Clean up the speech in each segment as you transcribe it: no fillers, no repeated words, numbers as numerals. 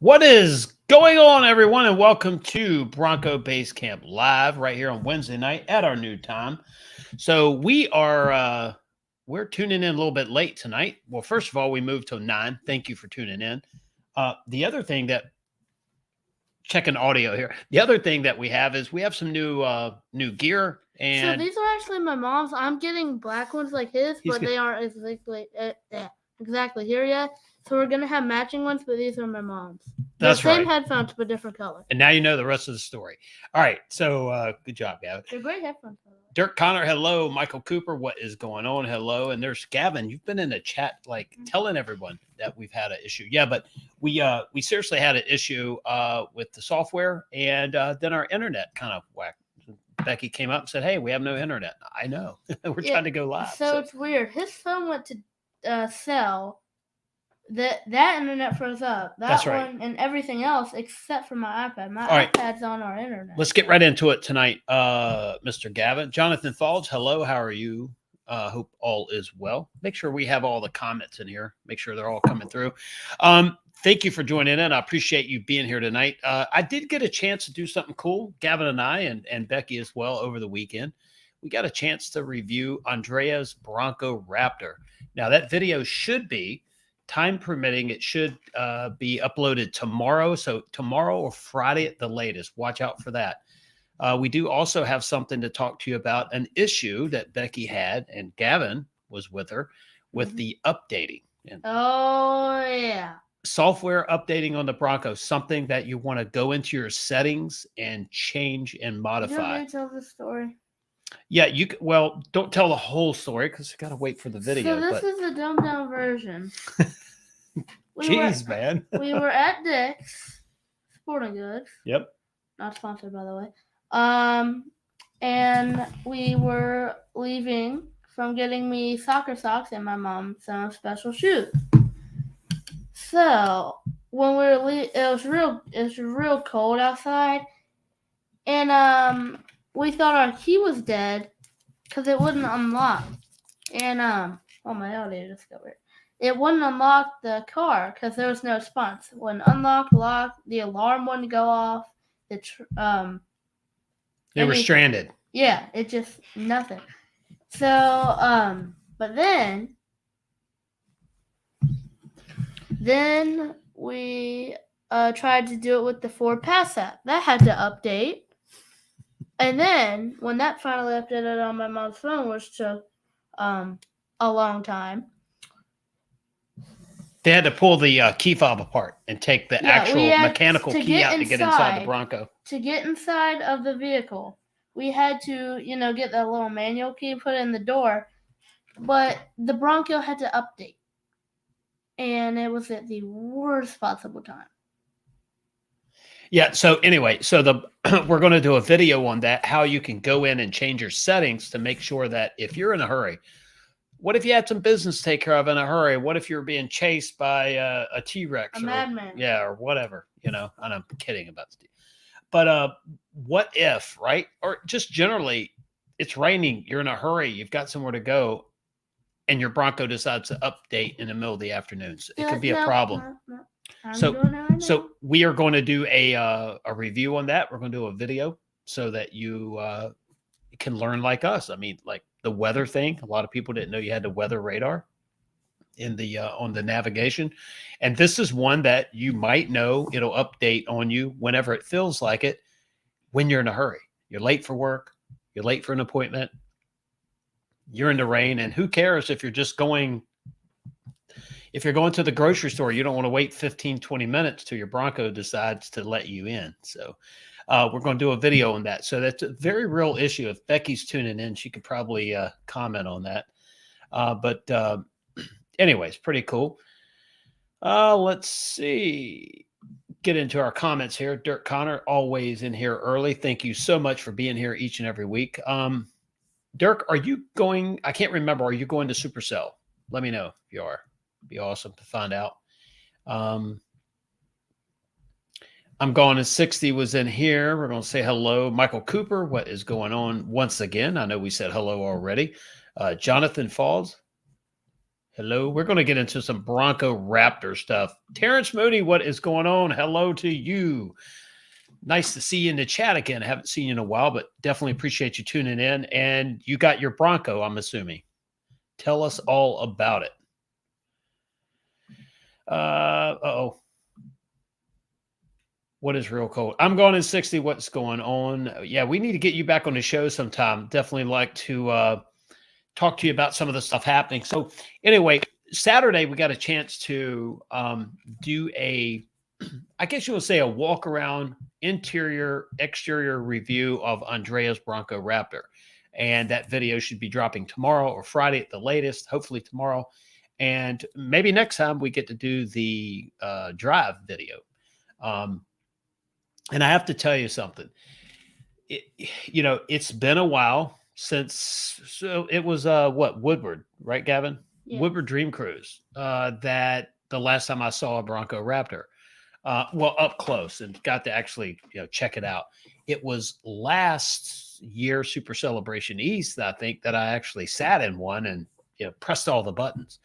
What is going on, everyone, and welcome to Bronco Basecamp Live right here on Wednesday night at our new time. So we're tuning in a little bit late tonight. Well, first of all, we moved to 9. Thank you for tuning in. The other thing that checking audio here. The other thing that we have is we have some new gear. And so these are actually my mom's. I'm getting black ones like his, but they aren't exactly here yet. So we're gonna have matching ones, but these are my mom's. That's the same right. headphones, but different color. And now you know the rest of the story. All right. So good job, Gavin. They're great headphones. Dirk Connor, hello. Michael Cooper, what is going on? Hello. And there's Gavin. You've been in the chat, telling everyone that we've had an issue. Yeah, but we seriously had an issue with the software, and then our internet kind of whacked. Becky came up and said, "Hey, we have no internet." I know. We're trying to go live. So it's weird. His phone went to sell. That internet froze up. That's right. One and everything else except for my iPad. My iPad's on our internet. Let's get right into it tonight, Mr. Gavin. Jonathan Falls, hello. How are you? Hope all is well. Make sure we have all the comments in here. Make sure they're all coming through. Thank you for joining in. I appreciate you being here tonight. I did get a chance to do something cool, Gavin and I, and Becky as well, over the weekend. We got a chance to review Andrea's Bronco Raptor. Now, that video should be, time permitting, it should be uploaded tomorrow. So tomorrow or Friday at the latest. Watch out for that. We do also have something to talk to you about, an issue that Becky had, and Gavin was with her, with the updating. Oh, yeah. Software updating on the Bronco, something that you want to go into your settings and change and modify. You tell the story. Yeah, don't tell the whole story because you got to wait for the video. So this is a dumbed down version. Jeez, man. We were at Dick's Sporting Goods. Yep. Not sponsored, by the way. And we were leaving from getting me soccer socks and my mom some special shoes. So when we were leaving, it was real cold outside, and we thought our key was dead because it wouldn't unlock. And oh my audio just got weird. It wouldn't unlock the car because there was no response. When lock, the alarm wouldn't go off. They were stranded. Yeah, it just nothing. So but then we tried to do it with the Ford Pass app. That had to update. And then when that finally updated on my mom's phone, which took a long time, they had to pull the key fob apart and take the actual mechanical key out to get inside the Bronco. To get inside of the vehicle, we had to, get that little manual key put in the door. But the Bronco had to update. And it was at the worst possible time. Yeah, so anyway, we're going to do a video on that, how you can go in and change your settings to make sure that if you're in a hurry, what if you had some business to take care of in a hurry? What if you're being chased by a T-Rex? A madman. Yeah, or whatever, and I'm kidding about Steve. But what if, right? Or just generally, it's raining, you're in a hurry, you've got somewhere to go, and your Bronco decides to update in the middle of the afternoon. So it could be a problem. So we are going to do a review on that. We're going to do a video so that you can learn like us. I mean, like the weather thing. A lot of people didn't know you had the weather radar in the on the navigation. And this is one that you might know. It'll update on you whenever it feels like it, when you're in a hurry. You're late for work. You're late for an appointment. You're in the rain, and who cares if you're just going, if you're going to the grocery store, you don't want to wait 15, 20 minutes till your Bronco decides to let you in. So we're going to do a video on that. So that's a very real issue. If Becky's tuning in, she could probably comment on that. But anyways, pretty cool. Let's see. Get into our comments here. Dirk Connor, always in here early. Thank you so much for being here each and every week. Dirk, are you going? I can't remember. Are you going to Supercell? Let me know if you are. It'd be awesome to find out. I'm Gone in 60 was in here. We're going to say hello. Michael Cooper, what is going on once again? I know we said hello already. Jonathan Falls. Hello. We're going to get into some Bronco Raptor stuff. Terrence Moody, what is going on? Hello to you. Nice to see you in the chat again. I haven't seen you in a while, but definitely appreciate you tuning in. And you got your Bronco, I'm assuming. Tell us all about it. Uh-oh. What is real cold? I'm going in 60. What's going on? Yeah, we need to get you back on the show sometime. Definitely like to talk to you about some of the stuff happening. So anyway, Saturday, we got a chance to do I guess you would say a walk around interior, exterior review of Andrea's Bronco Raptor. And that video should be dropping tomorrow or Friday at the latest, hopefully tomorrow. And maybe next time we get to do the drive video. And I have to tell you something. It's been a while since, so it was Woodward, right, Gavin? Yeah. Woodward Dream Cruise. That the last time I saw a Bronco Raptor, up close and got to actually check it out. It was last year Super Celebration East, I think, that I actually sat in one and pressed all the buttons.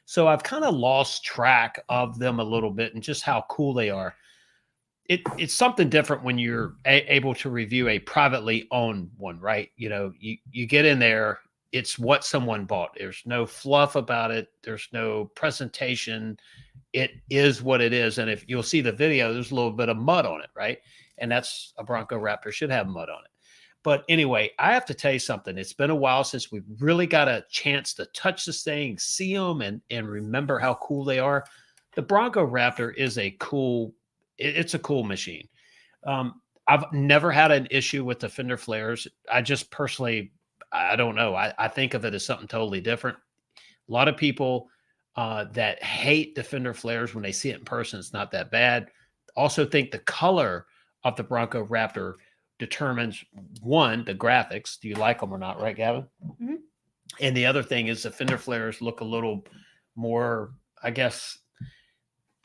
So I've kind of lost track of them a little bit and just how cool they are. It's something different when you're able to review a privately owned one, right? You get in there, it's what someone bought. There's no fluff about it. There's no presentation. It is what it is. And if you'll see the video, there's a little bit of mud on it, right? And that's a Bronco Raptor should have mud on it. But anyway, I have to tell you something. It's been a while since we really got a chance to touch this thing, see them, and remember how cool they are. The Bronco Raptor is it's a cool machine. I've never had an issue with the fender flares. I just personally, I don't know. I think of it as something totally different. A lot of people that hate the fender flares when they see it in person, it's not that bad. Also think the color of the Bronco Raptor determines, one, the graphics. Do you like them or not, right, Gavin? Mm-hmm. And the other thing is the fender flares look a little more, I guess,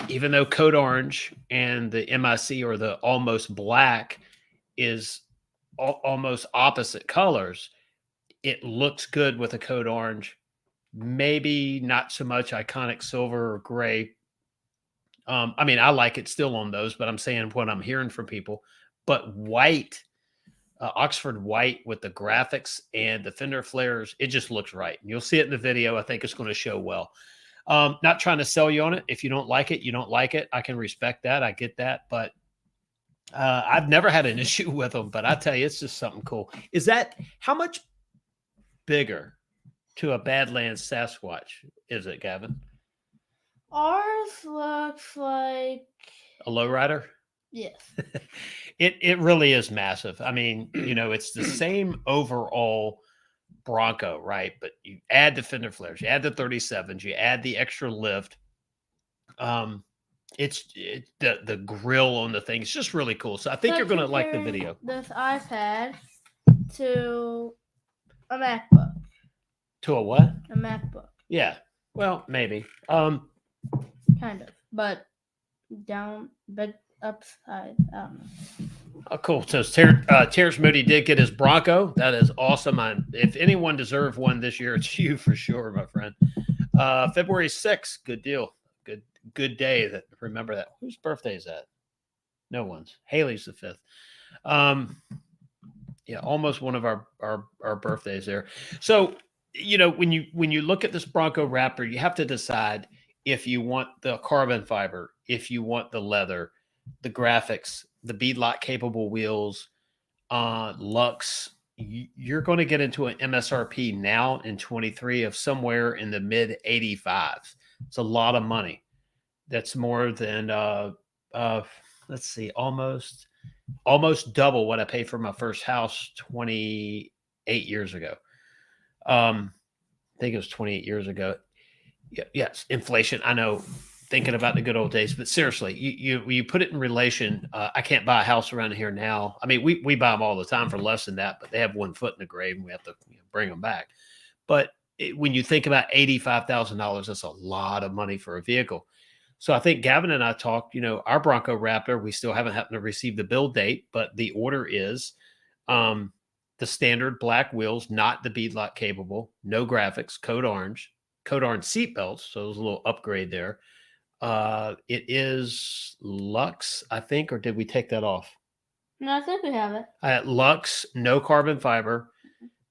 even though Code Orange and the MIC or the almost black is almost opposite colors, it looks good with a Code Orange. Maybe not so much iconic silver or gray. I mean, I like it still on those, but I'm saying what I'm hearing from people. But white, Oxford white with the graphics and the fender flares, it just looks right. And you'll see it in the video. I think it's going to show well. Not trying to sell you on it. If you don't like it, you don't like it. I can respect that. I get that. But I've never had an issue with them. But I tell you, it's just something cool. Is that how much bigger to a Badlands Sasquatch is it, Gavin? Ours looks like a lowrider. Yes. It really is massive. I mean, it's the same overall Bronco, right? But you add the fender flares, you add the 37s, you add the extra lift. It's the grill on the thing. It's just really cool. So I think you're going to like the video. This iPad to a MacBook. To a what? A MacBook. Yeah. Well, maybe. Kind of, but down, but upside. I don't know. Oh, cool. So Terrence Moody did get his Bronco. That is awesome. If anyone deserved one this year, it's you for sure, my friend. February 6th. Good deal. Good day. Remember that. Whose birthday is that? No one's. Haley's the 5th. Yeah, almost one of our birthdays there. So, when you look at this Bronco Raptor, you have to decide if you want the carbon fiber, if you want the leather, the graphics, the beadlock capable wheels, Lux. You're going to get into an MSRP now in 23 of somewhere in the mid 85s. It's a lot of money. That's more than let's see, almost double what I paid for my first house 28 years ago. I think it was 28 years ago. Yeah, yes, inflation. I know, thinking about the good old days, but seriously, you put it in relation. I can't buy a house around here now. I mean, we buy them all the time for less than that, but they have one foot in the grave, and we have to bring them back. But when you think about $85,000, that's a lot of money for a vehicle. So I think Gavin and I talked. Our Bronco Raptor, we still haven't happened to receive the build date, but the order is the standard black wheels, not the beadlock capable, no graphics, Code Orange, Codarn seat belts, so there's a little upgrade there. It is Lux, I think, or did we take that off? No, I think we have it. Lux, no carbon fiber.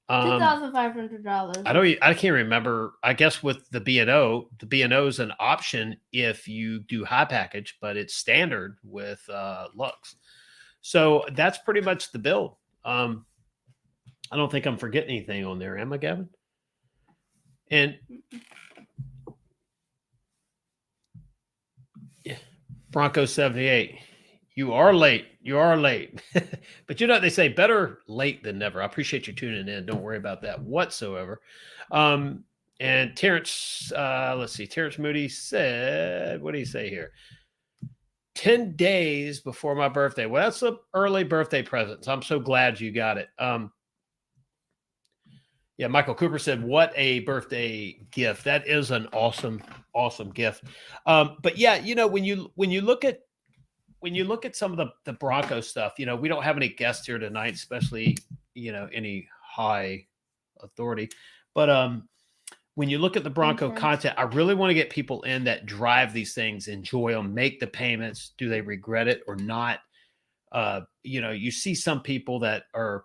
$2,500. I can't remember. I guess with the B&O, the B&O is an option if you do high package, but it's standard with Lux. So that's pretty much the build. I don't think I'm forgetting anything on there, am I, Gavin? And Bronco 78. You are late. You are late. But you know what they say, better late than never. I appreciate you tuning in. Don't worry about that whatsoever. And Terrence, let's see. Terrence Moody said, what do you say here? 10 days before my birthday. Well, that's an early birthday present. So I'm so glad you got it. Yeah, Michael Cooper said, what a birthday gift. That is an awesome, awesome gift. But yeah, you know, when you look at some of the Bronco stuff, you know, we don't have any guests here tonight, especially, you know, any high authority. But when you look at the Bronco content, I really want to get people in that drive these things, enjoy them, make the payments. Do they regret it or not? You know, you see some people that are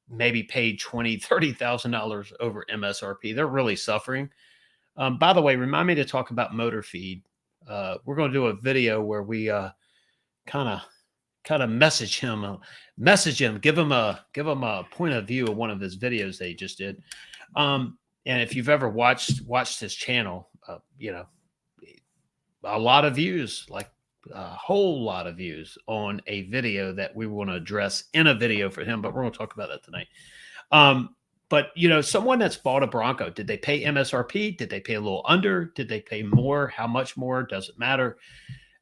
maybe paid $20,000, $30,000 over MSRP. They're really suffering. By the way, remind me to talk about motor feed. We're going to do a video where we kind of message him, give him a point of view of one of his videos they just did. And if you've ever watched his channel, you know, a lot of views, like a whole lot of views on a video that we want to address in a video for him, but we're going to talk about that tonight. But you know, someone that's bought a Bronco, did they pay MSRP? Did they pay a little under? Did they pay more? How much more? Does it matter?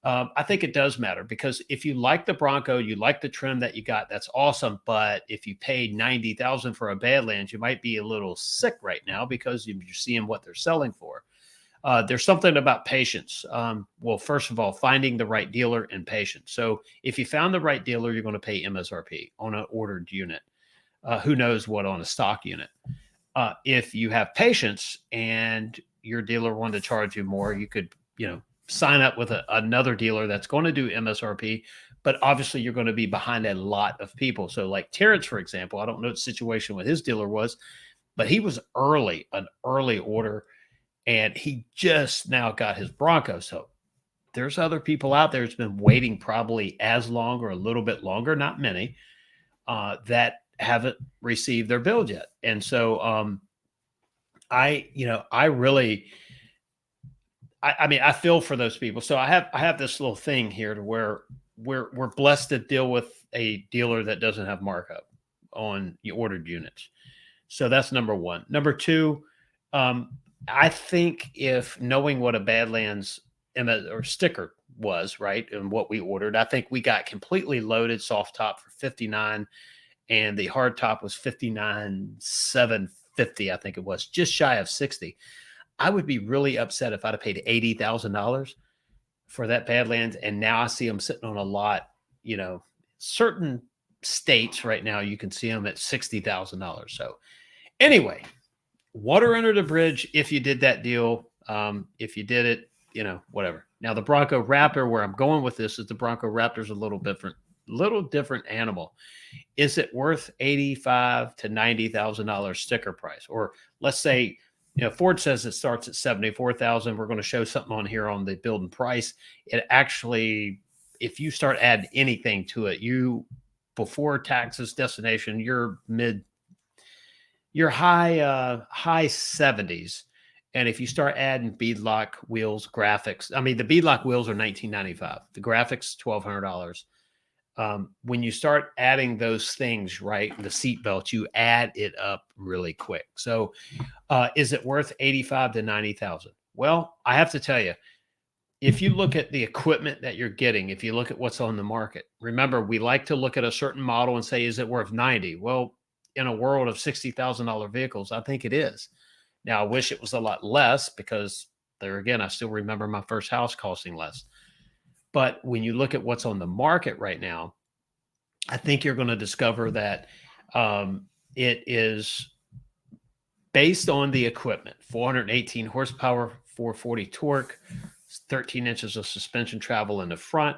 I think it does matter, because if you like the Bronco, you like the trim that you got, that's awesome. But if you paid $90,000 for a Badlands, you might be a little sick right now because you're seeing what they're selling for. There's something about patience. Well, first of all, finding the right dealer and patience. So if you found the right dealer, you're going to pay MSRP on an ordered unit. Who knows what on a stock unit? If you have patience and your dealer wanted to charge you more, you could, you know, sign up with another dealer that's going to do MSRP, but obviously you're going to be behind a lot of people. So like Terrence, for example, I don't know what the situation with his dealer was, but he was an early order, and he just now got his Bronco. So there's other people out there that's been waiting probably as long or a little bit longer, not many, that haven't received their build yet. And so I mean, I feel for those people. So I have this little thing here to where we're blessed to deal with a dealer that doesn't have markup on the ordered units. So that's number one. Number two, I think if knowing what a Badlands or sticker was, right, and what we ordered, I think we got completely loaded soft top for $59,000, and the hard top was $59,750. I think it was just shy of $60,000. I would be really upset if I'd have paid $80,000 for that Badlands, and now I see them sitting on a lot. You know, certain states right now you can see them at $60,000. So anyway, water under the bridge if you did that deal. If you did it, you know, whatever. Now the Bronco Raptor, where I'm going with this is the Bronco Raptor's a little different animal. Is it worth $85,000 to $90,000 sticker price? Or let's say, you know, Ford says it starts at $74,000. We're going to show something on here on the build and price. It actually, if you start adding anything to it, before taxes, destination, you're high 70s. And if you start adding beadlock wheels, graphics, I mean, the beadlock wheels are $1,995. The graphics, $1,200. When you start adding those things, right, the seatbelt, you add it up really quick. So is it worth $85,000 to $90,000? Well, I have to tell you, if you look at the equipment that you're getting, if you look at what's on the market, remember, we like to look at a certain model and say, is it worth 90? Well, in a world of $60,000 vehicles, I think it is. Now, I wish it was a lot less, because there again, I still remember my first house costing less. But when you look at what's on the market right now, I think you're going to discover that it is based on the equipment, 418 horsepower, 440 torque, 13 inches of suspension travel in the front,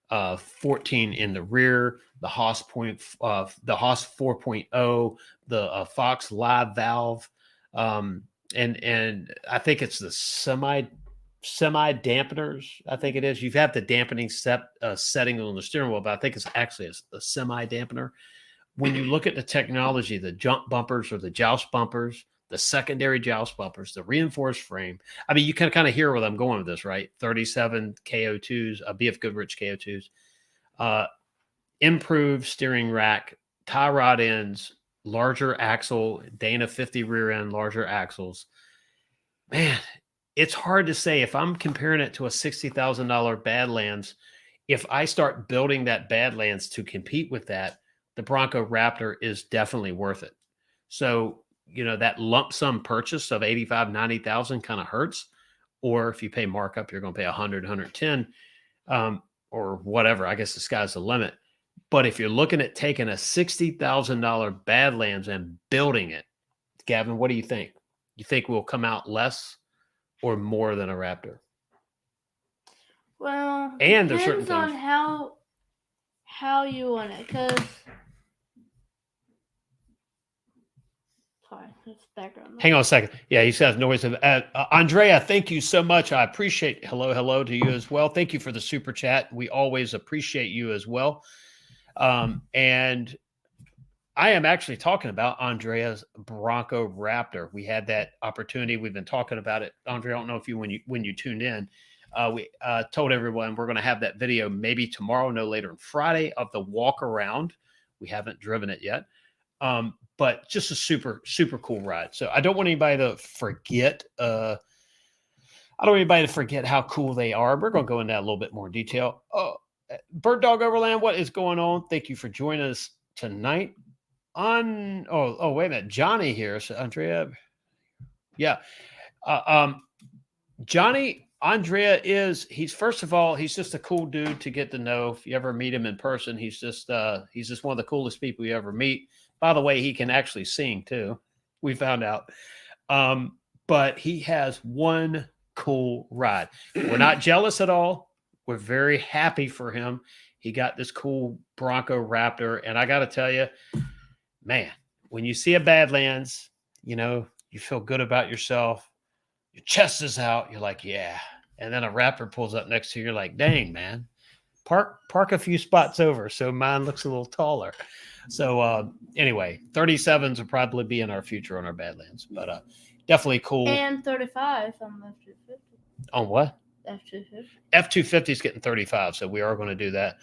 14 in the rear, the Haas 4.0, the Fox live valve, and I think it's the semi dampeners. I think it is. You have the dampening setting on the steering wheel, but I think it's actually a semi dampener. When you look at the technology, the jump bumpers or the joust bumpers, the secondary joust bumpers, the reinforced frame. I mean, you can kind of hear where I'm going with this, right? 37 KO2s, BF Goodrich KO2s, improved steering rack, tie rod ends, larger axle, Dana 50 rear end, larger axles. Man, it's hard to say if I'm comparing it to a $60,000 Badlands. If I start building that Badlands to compete with that, the Bronco Raptor is definitely worth it. So, that lump sum purchase of 85, 90,000 kind of hurts. Or if you pay markup, you're going to pay 100, 110, or whatever. I guess the sky's the limit. But if you're looking at taking a $60,000 Badlands and building it, Gavin, what do you think? You think we'll come out less or more than a Raptor? Well, and depends on how you want it, because sorry, it's background noise. Hang on a second. Yeah, he says noise. Andrea, thank you so much. I appreciate. Hello to you as well. Thank you for the super chat. We always appreciate you as well. And I am actually talking about Andrea's Bronco Raptor. We had that opportunity. We've been talking about it. Andrea, I don't know if when you tuned in, we told everyone we're going to have that video maybe tomorrow, no later than Friday, of the walk around. We haven't driven it yet, but just a super, super cool ride. So I don't want anybody to forget. I don't want anybody to forget how cool they are. We're going to go into that a little bit more detail. Bird Dog Overland, what is going on? Thank you for joining us tonight. Wait a minute, Johnny here. So Andrea, yeah, Johnny. Andrea he's first of all, he's just a cool dude to get to know. If you ever meet him in person, he's just one of the coolest people you ever meet. By the way, he can actually sing too. We found out. But he has one cool ride. We're not jealous at all. We're very happy for him. He got this cool Bronco Raptor. And I got to tell you, man, when you see a Badlands, you feel good about yourself. Your chest is out. You're like, yeah. And then a Raptor pulls up next to you. You're like, dang, man, park a few spots over. So mine looks a little taller. So anyway, 37s will probably be in our future on our Badlands, but definitely cool. And 35 on the F-250. On what? F-250. F-250 is getting 35, so we are going to do that.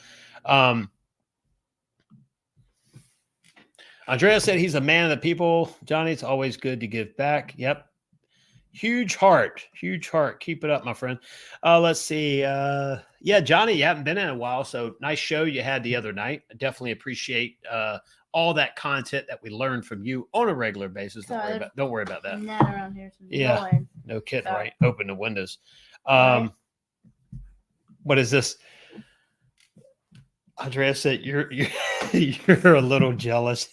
Andrea said he's a man of the people. Johnny, it's always good to give back. Yep. Huge heart. Keep it up, my friend. Let's see. Yeah, Johnny, you haven't been in a while, so nice show you had the other night. I definitely appreciate all that content that we learned from you on a regular basis. Don't worry about that. Not around here. Yeah, no kidding, right? Open the windows. What is this? Andrea said you're a little jealous.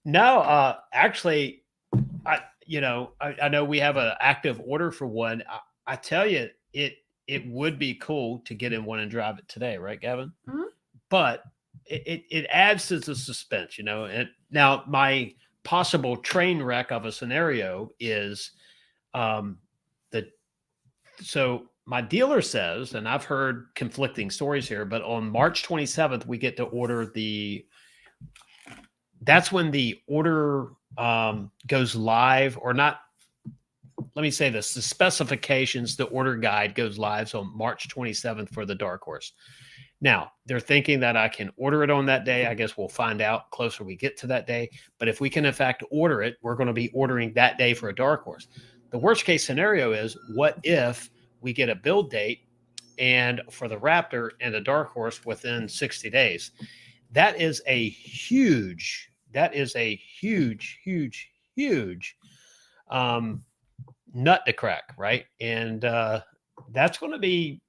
No, actually, I know we have an active order for one. I tell you, it would be cool to get in one and drive it today, right, Gavin? Mm-hmm. But it adds to the suspense, And now my possible train wreck of a scenario is so my dealer says, and I've heard conflicting stories here, but on March 27th, we get to order that's when the order goes live, or not. Let me say this: the specifications, the order guide goes live on March 27th for the Dark Horse. Now they're thinking that I can order it on that day. I guess we'll find out closer we get to that day. But if we can in fact order it, we're going to be ordering that day for a Dark Horse. The worst case scenario is, what if we get a build date and for the Raptor and the Dark Horse within 60 days? That is a huge nut to crack, right? And that's going to be,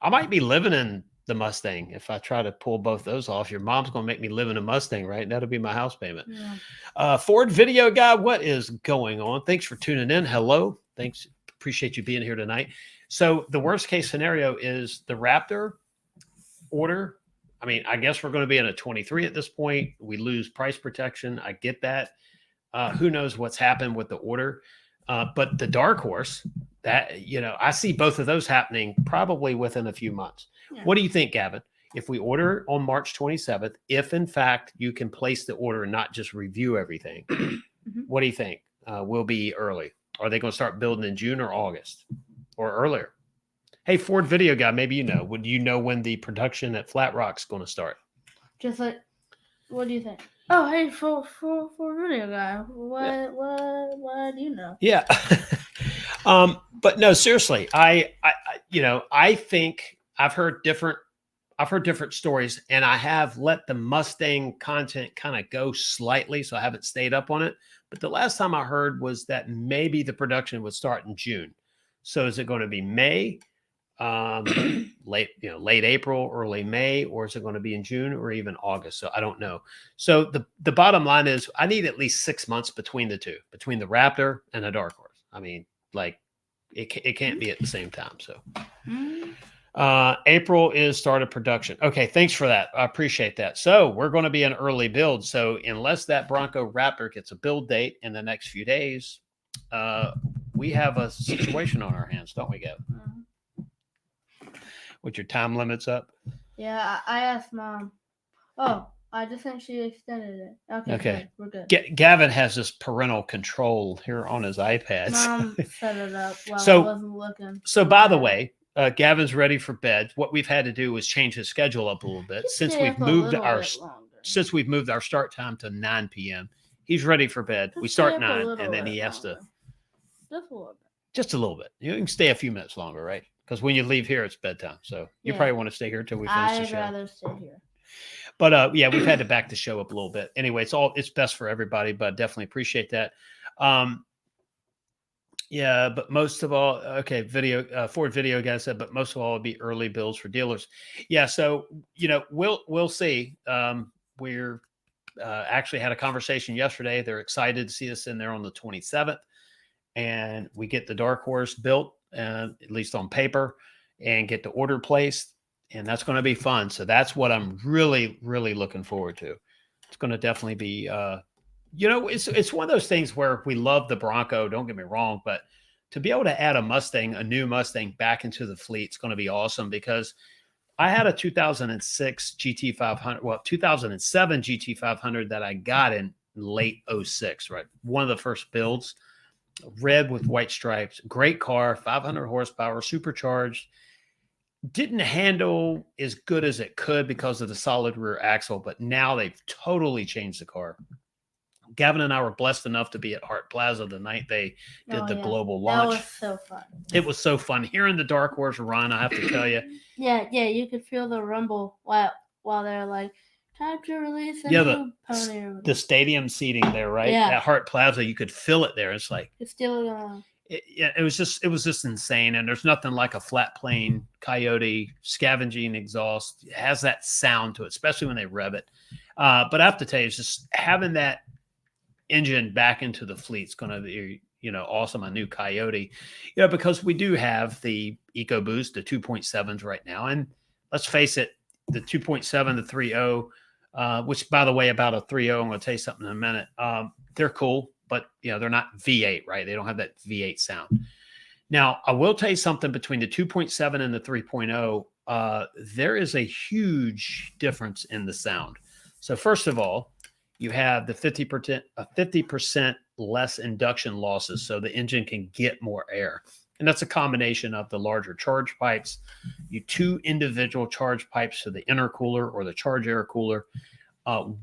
I might be living in the Mustang. If I try to pull both those off, your mom's going to make me live in a Mustang, right? That'll be my house payment. Yeah. Ford Video Guy, what is going on? Thanks for tuning in. Hello. Thanks. Appreciate you being here tonight. So the worst case scenario is the Raptor order. I mean, I guess we're going to be in a 23 at this point. We lose price protection. I get that. Who knows what's happened with the order. But the dark horse, that, I see both of those happening probably within a few months. Yeah. What do you think, Gavin? If we order on March 27th, if in fact you can place the order and not just review everything, what do you think? Will be early? Are they going to start building in June or August or earlier? Hey, Ford Video Guy, maybe you know. Would you know when the production at Flat Rock's going to start? Just like, what do you think? Oh, hey, Ford Video Guy, what do you know? Yeah. But no, seriously, I think I've heard different stories, and I have let the Mustang content kind of go slightly, so I haven't stayed up on it. But the last time I heard was that maybe the production would start in June. So is it going to be May, late April, early May, or is it going to be in June or even August? So I don't know. So the bottom line is I need at least 6 months between the two, between the Raptor and the Dark Horse. I mean, like it can't be at the same time. So April is start of production. Okay, thanks for that. I appreciate that. So we're going to be an early build. So unless that Bronco Raptor gets a build date in the next few days, we have a situation on our hands, don't we, Gav? With your time limits up? Yeah, I asked Mom. Oh, I just think she extended it. Okay. We're good. Gavin has this parental control here on his iPad. Mom set it up while I wasn't looking. So by the way, Gavin's ready for bed. What we've had to do is change his schedule up a little bit since we've moved our start time to 9 p.m. He's ready for bed. We start 9, and then he has to just a little bit. You can stay a few minutes longer, right? Because when you leave here, it's bedtime. So you probably want to stay here till we finish the show. I'd rather stay here. But we've had to back the show up a little bit. Anyway, it's best for everybody, but definitely appreciate that. But most of all, Ford Video Guy said, but most of all, it'll be early builds for dealers. Yeah, so we'll see. We're actually had a conversation yesterday. They're excited to see us in there on the 27th, and we get the Dark Horse built, at least on paper, and get the order placed, and that's going to be fun. So that's what I'm really, really looking forward to. It's going to definitely be. It's one of those things where we love the Bronco, don't get me wrong, but to be able to add a new Mustang back into the fleet is going to be awesome, because I had a 2006 GT500, 2007 GT500 that I got in late 06, right? One of the first builds, red with white stripes, great car, 500 horsepower, supercharged. Didn't handle as good as it could because of the solid rear axle, but now they've totally changed the car. Gavin and I were blessed enough to be at Hart Plaza the night they did the global launch. That was so fun. It was so fun. Hearing the Dark Horse run, I have to tell you. Yeah, you could feel the rumble while they're like, time to release a new pony. The stadium seating there, right? Yeah. At Hart Plaza, you could feel it there. It's like it's still it was just insane. And there's nothing like a flat plane Coyote scavenging exhaust. It has that sound to it, especially when they rev it. But I have to tell you, it's just having that engine back into the fleet is going to be, awesome. A new Coyote, because we do have the EcoBoost, the 2.7s right now. And let's face it, the 2.7, the 3.0, which by the way, about a 3.0, I'm going to tell you something in a minute. They're cool, but they're not V8, right? They don't have that V8 sound. Now, I will tell you something between the 2.7 and the 3.0. There is a huge difference in the sound. So first of all, you have the 50% less induction losses, so the engine can get more air. And that's a combination of the larger charge pipes, two individual charge pipes to the intercooler or the charge air cooler,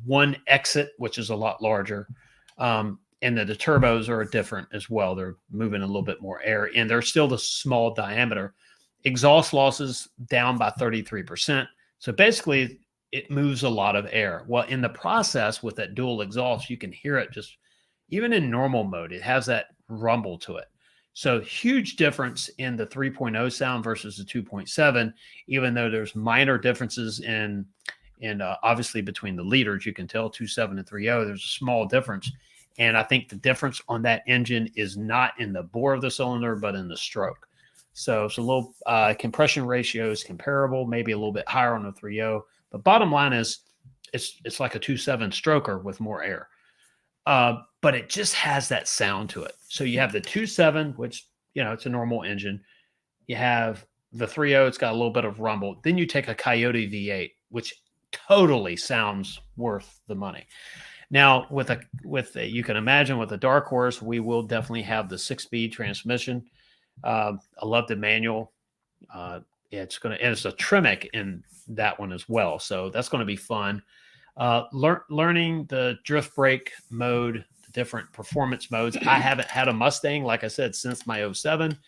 one exit, which is a lot larger, and the turbos are different as well. They're moving a little bit more air, and they're still the small diameter. Exhaust losses down by 33%. So basically, it moves a lot of air. Well, in the process with that dual exhaust, you can hear it just even in normal mode. It has that rumble to it. So huge difference in the 3.0 sound versus the 2.7, even though there's minor differences in obviously between the liters. You can tell 2.7 and 3.0, there's a small difference. And I think the difference on that engine is not in the bore of the cylinder, but in the stroke. So it's a little compression ratio is comparable, maybe a little bit higher on the 3.0. But bottom line is it's like a 2.7 stroker with more air. But it just has that sound to it. So you have the 2.7, which, it's a normal engine. You have the 3.0, it's got a little bit of rumble. Then you take a Coyote V8, which totally sounds worth the money. Now, you can imagine with a Dark Horse, we will definitely have the 6-speed transmission. I love the manual. It's a Tremec in that one as well, so that's going to be fun. Learning the drift brake mode, the different performance modes. I haven't had a Mustang, like I said, since my 07.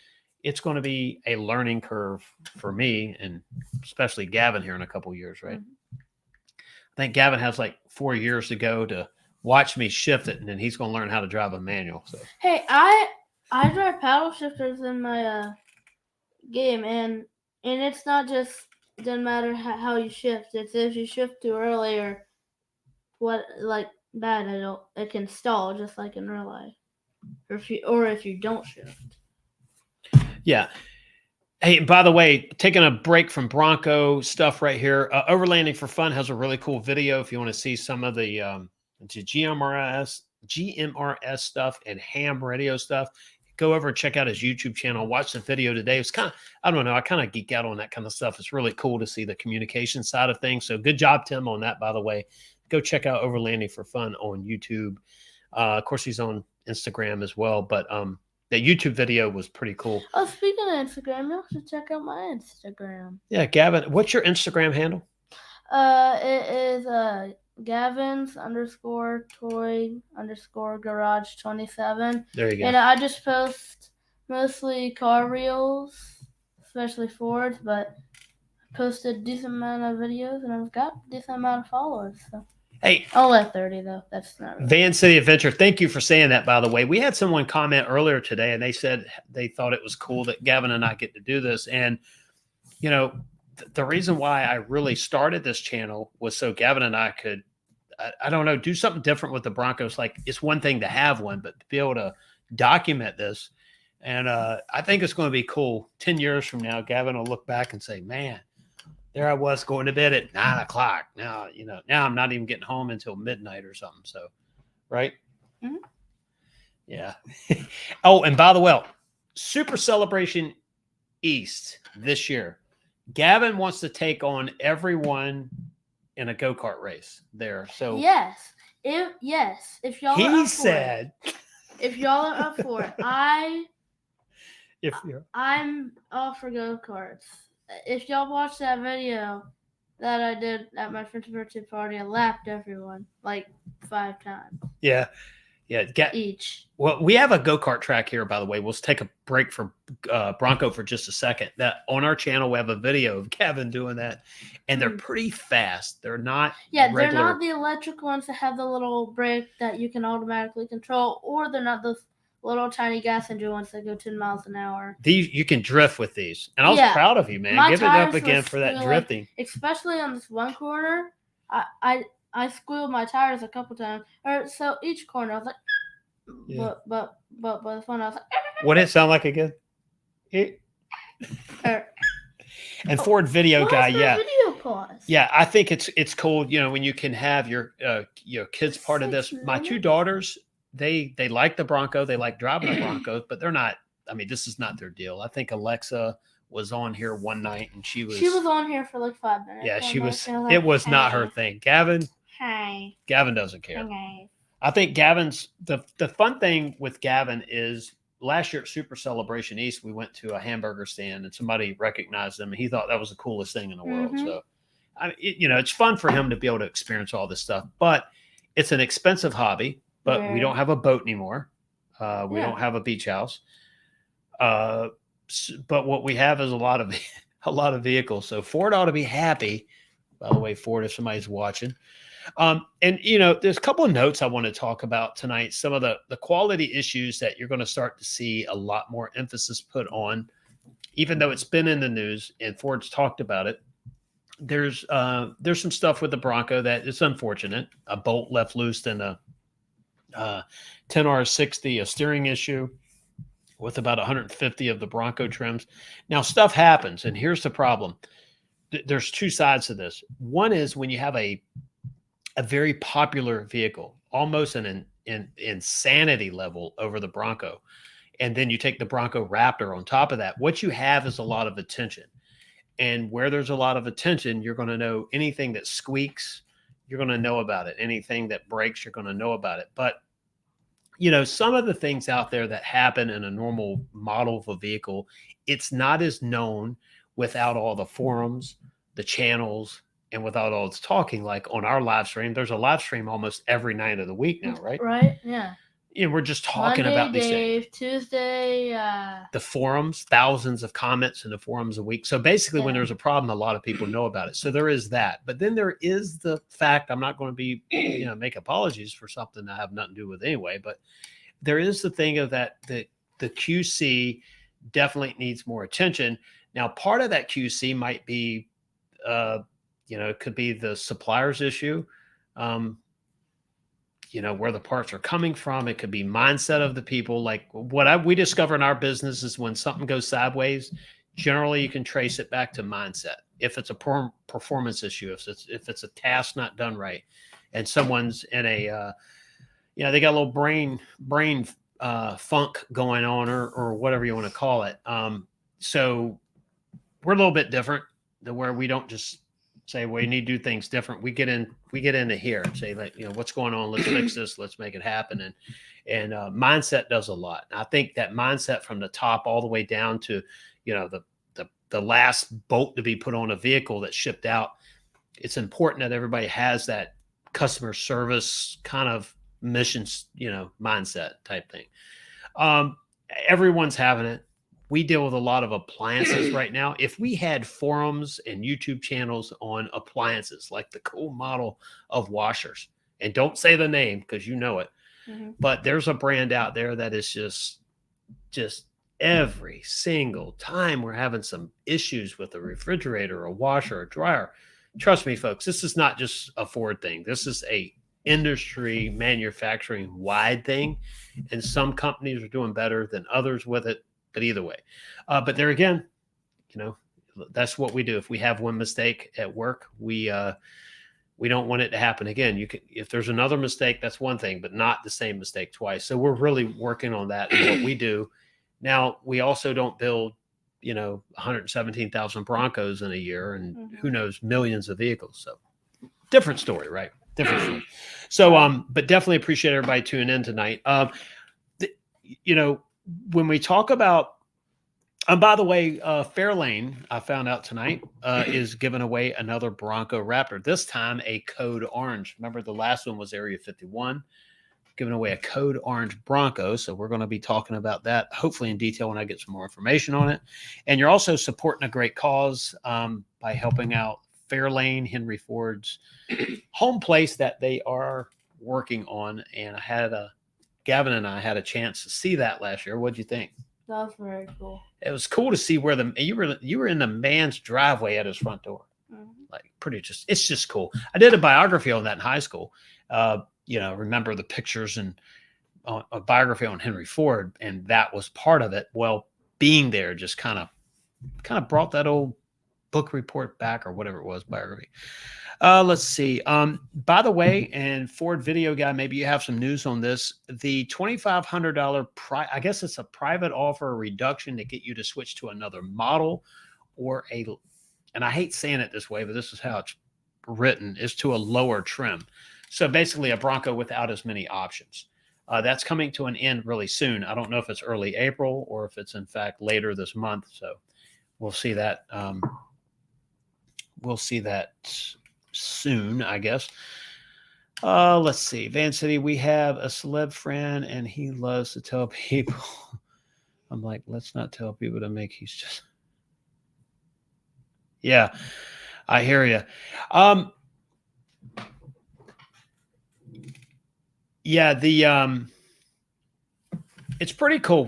It's going to be a learning curve for me, and especially Gavin here in a couple of years, right? I think Gavin has like 4 years to go to watch me shift it, and then he's going to learn how to drive a manual. So, hey, I drive paddle shifters in my game, and it's not just doesn't matter how you shift. It's if you shift too early or what like that, it can stall just like in real life, or if you don't shift. Yeah. Hey, by the way, taking a break from Bronco stuff right here. Overlanding for Fun has a really cool video if you want to see some of the GMRS stuff and ham radio stuff. Go over and check out his YouTube channel. Watch the video today. It's kind of, I don't know, I kind of geek out on that kind of stuff. It's really cool to see the communication side of things. So good job, Tim, on that, by the way. Go check out Overlanding for Fun on YouTube. Of course, he's on Instagram as well, but the YouTube video was pretty cool. Oh, speaking of Instagram, you should check out my Instagram. Yeah, Gavin, what's your Instagram handle? It is Gavins_toy_garage27. There you go. And I just post mostly car reels, especially Fords, but I posted a decent amount of videos, and I've got a decent amount of followers. So. Hey, only 30 though. That's not really. Van City Adventure. Thank you for saying that, by the way. We had someone comment earlier today, and they said they thought it was cool that Gavin and I get to do this. And, the reason why I really started this channel was so Gavin and I could, I don't know, do something different with the Broncos. Like, it's one thing to have one, but to be able to document this. And I think it's going to be cool. 10 years from now, Gavin will look back and say, man, there I was going to bed at 9 o'clock. Now, now I'm not even getting home until midnight or something. So, right? Mm-hmm. Yeah. Oh, and by the way, Super Celebration East this year. Gavin wants to take on everyone in a go-kart race there. So yes, if y'all he said, if y'all are up for it, I'm all for go-karts. If y'all watch that video that I did at my friend's birthday party, I lapped everyone like 5 times. Yeah. Each. Well, we have a go-kart track here, by the way. We'll take a break from Bronco for just a second. That on our channel, we have a video of Gavin doing that, and they're pretty fast. They're not they're not the electric ones that have the little brake that you can automatically control, or they're not those little tiny gas engine ones that go 10 miles an hour. These you can drift with these, and I was proud of you, man. Give it up again for that drifting. Especially on this one corner, I squealed my tires a couple times. So each corner, I was like, but this one, I was like, what did it sound like again? And Ford Video Guy, video pause. Yeah, I think it's cool. When you can have your kids part of this. My 2 daughters, they like the Bronco, they like driving the Broncos, but they're not. I mean, this is not their deal. I think Alexa was on here one night, and she was on here for like 5 minutes. Yeah, she was. It was not her thing. Gavin. Hi. Gavin doesn't care. Hi. I think Gavin's the fun thing with Gavin is last year at Super Celebration East, we went to a hamburger stand and somebody recognized him, and he thought that was the coolest thing in the world. So, it's fun for him to be able to experience all this stuff, but it's an expensive hobby. But we don't have a boat anymore. We don't have a beach house. But what we have is a lot of vehicles. So Ford ought to be happy. By the way, Ford, if somebody's watching. And there's a couple of notes I want to talk about tonight. Some of the quality issues that you're going to start to see a lot more emphasis put on, even though it's been in the news and Ford's talked about it. There's some stuff with the Bronco that is unfortunate. A bolt left loose in a 10R60, a steering issue with about 150 of the Bronco trims. Now, stuff happens, and here's the problem. There's two sides to this. One is when you have a very popular vehicle, almost an insanity level over the Bronco, and then you take the Bronco Raptor on top of that, what you have is a lot of attention. And where there's a lot of attention, you're going to know anything that squeaks, you're going to know about it. Anything that breaks, you're going to know about it. But some of the things out there that happen in a normal model of a vehicle, it's not as known without all the forums, the channels, and without all its talking. Like on our live stream, there's a live stream almost every night of the week now, right? Right. Yeah. We're just talking Monday, about these Dave, things. Tuesday. The forums, thousands of comments in the forums a week. So basically, when there's a problem, a lot of people know about it. So there is that. But then there is the fact, I'm not going to be, make apologies for something I have nothing to do with anyway. But there is the thing of that the QC definitely needs more attention. Now, part of that QC might be, it could be the supplier's issue. Where the parts are coming from. It could be mindset of the people. Like we discover in our business is when something goes sideways, generally you can trace it back to mindset. If it's a performance issue, if it's a task not done right, and someone's in a, they got a little brain funk going on or whatever you want to call it. So we're a little bit different than where we don't just say, well, you need to do things different. We get into here and say, like, what's going on? Let's fix this. Let's make it happen. And mindset does a lot. And I think that mindset from the top all the way down to, the last bolt to be put on a vehicle that's shipped out. It's important that everybody has that customer service kind of missions, mindset type thing. Everyone's having it. We deal with a lot of appliances right now. If we had forums and YouTube channels on appliances, like the cool model of washers, and don't say the name because you know it, but there's a brand out there that is just every single time we're having some issues with a refrigerator, a washer, a dryer. Trust me, folks, this is not just a Ford thing. This is a industry manufacturing wide thing. And some companies are doing better than others with it. But either way, but there again, that's what we do. If we have one mistake at work, we don't want it to happen again. If there's another mistake, that's one thing, but not the same mistake twice. So we're really working on that in what we do. Now, we also don't build, 117,000 Broncos in a year and who knows, millions of vehicles. So different story, right? Different story. So, but definitely appreciate everybody tuning in tonight. When we talk about, by the way, Fairlane, I found out tonight, is giving away another Bronco Raptor, this time a code orange. Remember the last one was Area 51, giving away a code orange Bronco. So we're going to be talking about that hopefully in detail when I get some more information on it. And you're also supporting a great cause by helping out Fairlane, Henry Ford's home place that they are working on. And Gavin and I had a chance to see that last year. What'd you think? That was very cool. It was cool to see where you were in the man's driveway at his front door. Like it's just cool. I did a biography on that in high school. Remember the pictures and a biography on Henry Ford, and that was part of it. Well, being there just kind of brought that old book report back or whatever it was, biography. Let's see. By the way, and Ford Video Guy, maybe you have some news on this. The $2,500 I guess it's a private offer reduction to get you to switch to another model or and I hate saying it this way, but this is how it's written, is to a lower trim. So basically a Bronco without as many options. That's coming to an end really soon. I don't know if it's early April or if it's in fact later this month. So we'll see that. We'll see that soon, I guess. Let's see. Van City, we have a celeb friend and he loves to tell people. I'm like, let's not tell people to make he's just. Yeah, I hear you. Yeah, it's pretty cool.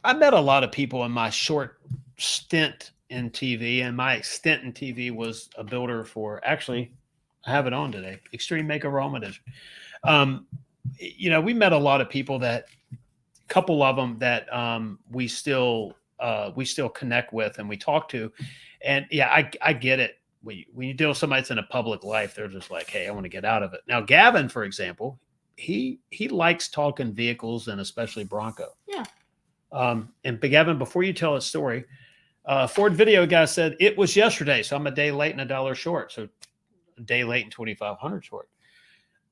I met a lot of people in my short stint in TV, and my stint in TV was a builder for actually I have it on today. Extreme Makeover Home Edition. Um, we met a lot of people that couple of them that we still connect with and we talk to, and yeah, I get it. When you deal with somebody that's in a public life, they're just like, hey, I want to get out of it. Now, Gavin, for example, he likes talking vehicles and especially Bronco. Yeah. And Gavin, before you tell a story, Ford Video guy said it was yesterday, so I'm a day late and $1 short. So a day late and 2,500 short.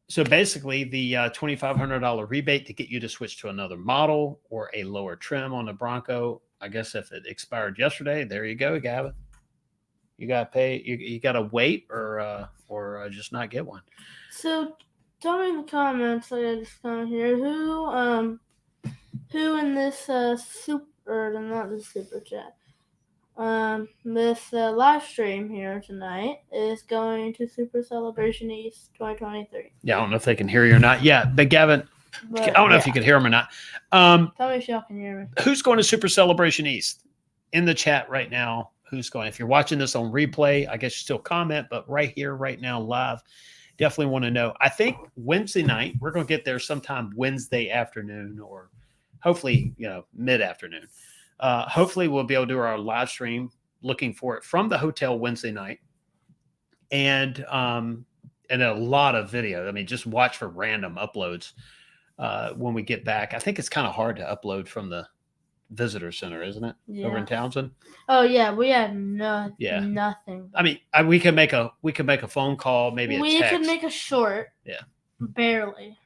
So basically, the $2,500 rebate to get you to switch to another model or a lower trim on the Bronco. I guess if it expired yesterday, there you go, Gavin. You got to pay. You got to wait or just not get one. So, tell me in the comments. I just come here. Who in this super, not the super chat, this live stream here tonight is going to Super Celebration East 2023. Yeah, I don't know if they can hear you or not. Yeah, but Gavin, I don't know if you could hear them or not. Tell me if y'all can hear me. Who's going to Super Celebration East? In the chat right now, who's going? If you're watching this on replay, I guess you still comment, but right here, right now, live, definitely want to know. I think Wednesday night, we're going to get there sometime Wednesday afternoon or hopefully, mid-afternoon. Hopefully we'll be able to do our live stream, looking for it from the hotel Wednesday night, and a lot of video. I mean, just watch for random uploads when we get back. I think it's kind of hard to upload from the visitor center, isn't it? Yeah. Over in Townsend. Oh yeah, we had nothing. I mean, we could make a phone call, maybe a text. We could make a short. Yeah. Barely.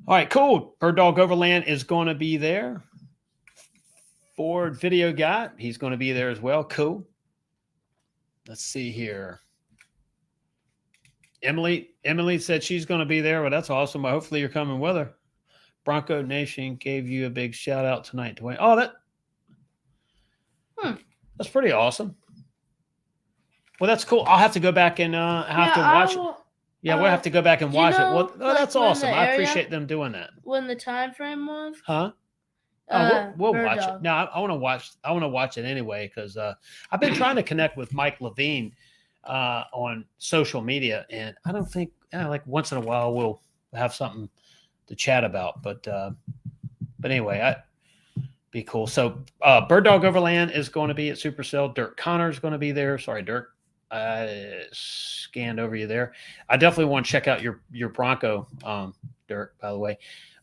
All right, cool. Bird Dog Overland is going to be there. Ford Video Guy, he's going to be there as well. Cool. Let's see here. Emily said she's going to be there. Well, that's awesome. Well, hopefully you're coming with her. Bronco Nation gave you a big shout out tonight, Dwayne. Oh, that's pretty awesome. Well, that's cool. I'll have to go back and have to watch it. Yeah, we'll have to go back and watch it. Well, that's awesome. I appreciate them doing that. When the time frame was? Huh? We'll watch it. No, I want to watch. I want to watch it anyway because I've been trying to connect with Mike Levine on social media, and I don't think like once in a while we'll have something to chat about. But anyway, be cool. So Bird Dog Overland is going to be at Supercell. Dirk Connor is going to be there. Sorry, Dirk. I scanned over you there. I definitely want to check out your Bronco, Dirk, by the way.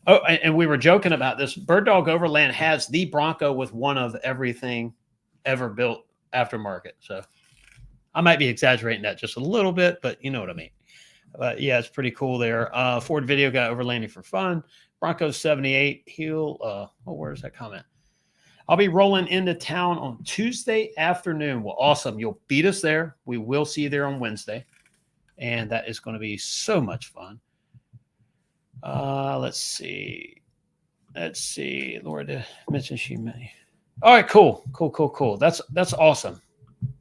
Oh, and we were joking about this. Bird Dog Overland has the Bronco with one of everything ever built aftermarket. So I might be exaggerating that just a little bit, but you know what I mean. But yeah, it's pretty cool there. Ford Video Guy Overlanding for fun. Bronco 78. Where's that comment? I'll be rolling into town on Tuesday afternoon. Well, awesome. You'll beat us there. We will see you there on Wednesday. And that is going to be so much fun. Let's see. Laura did mention she may. All right, cool. That's awesome.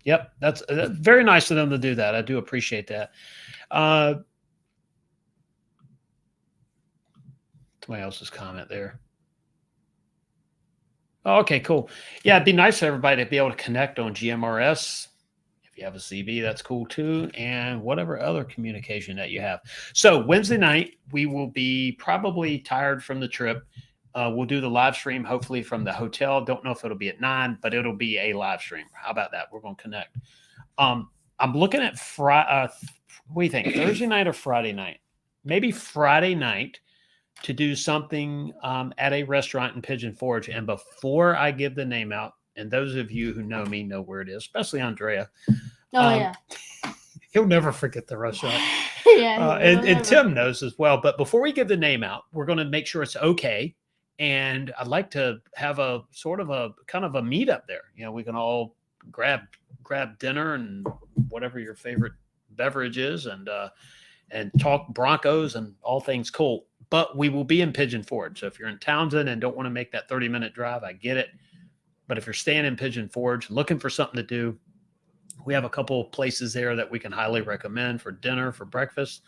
Yep, that's very nice of them to do that. I do appreciate that. Somebody else's comment there. Oh, okay, cool. Yeah, it'd be nice for everybody to be able to connect on GMRS. If you have a CB, that's cool too, and whatever other communication that you have. So Wednesday night, we will be probably tired from the trip. We'll do the live stream, hopefully from the hotel. Don't know if it'll be at 9, but it'll be a live stream. How about that? We're going to connect. I'm looking at Friday. What do you think? Thursday night or Friday night? Maybe Friday night to do something at a restaurant in Pigeon Forge. And before I give the name out, and those of you who know me know where it is, especially Andrea. Yeah. He'll never forget the restaurant. Yeah. And Tim knows as well. But before we give the name out, we're going to make sure it's okay. And I'd like to have a sort of a kind of a meetup there. You know, we can all grab dinner and whatever your favorite beverage is and talk Broncos and all things cool. But we will be in Pigeon Forge. So if you're in Townsend and don't want to make that 30-minute drive, I get it. But if you're staying in Pigeon Forge, looking for something to do, we have a couple of places there that we can highly recommend for dinner, for breakfast.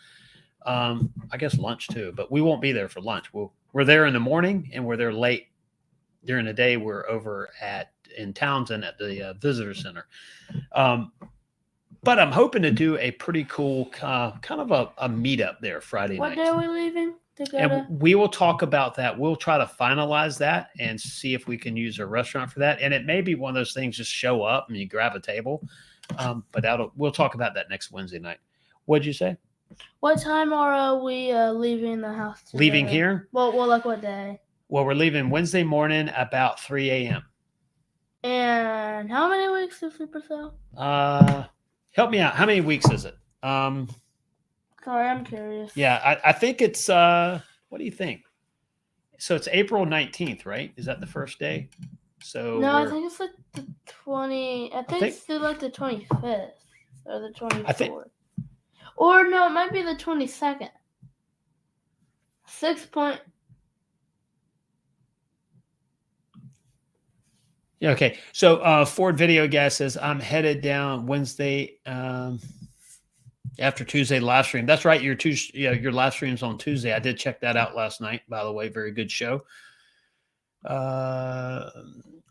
I guess lunch too, but we won't be there for lunch. We're there in the morning and we're there late during the day. We're over in Townsend at the visitor center. But I'm hoping to do a pretty cool kind of a meetup there Friday What night. day are we leaving to go And to? we will talk about that. We'll try to finalize that and see if we can use a restaurant for that. And it may be one of those things, just show up and you grab a table. But we'll talk about that next Wednesday night. What'd you say? What time are we leaving the house? Leaving here? Well, like what day? Well, we're leaving Wednesday morning about 3 a.m. And how many weeks is Supercell? Help me out. How many weeks is it? Sorry, I'm curious. Yeah, I think it's what do you think? So it's April 19th, right? Is that the first day? So no, I think it's like the 20. I think it's still like the 25th or the 24th. Or no, it might be the 22nd. 6 point. Yeah, okay. So Ford Video Guy says I'm headed down Wednesday after Tuesday live stream. That's right. Your live stream's on Tuesday. I did check that out last night, by the way. Very good show.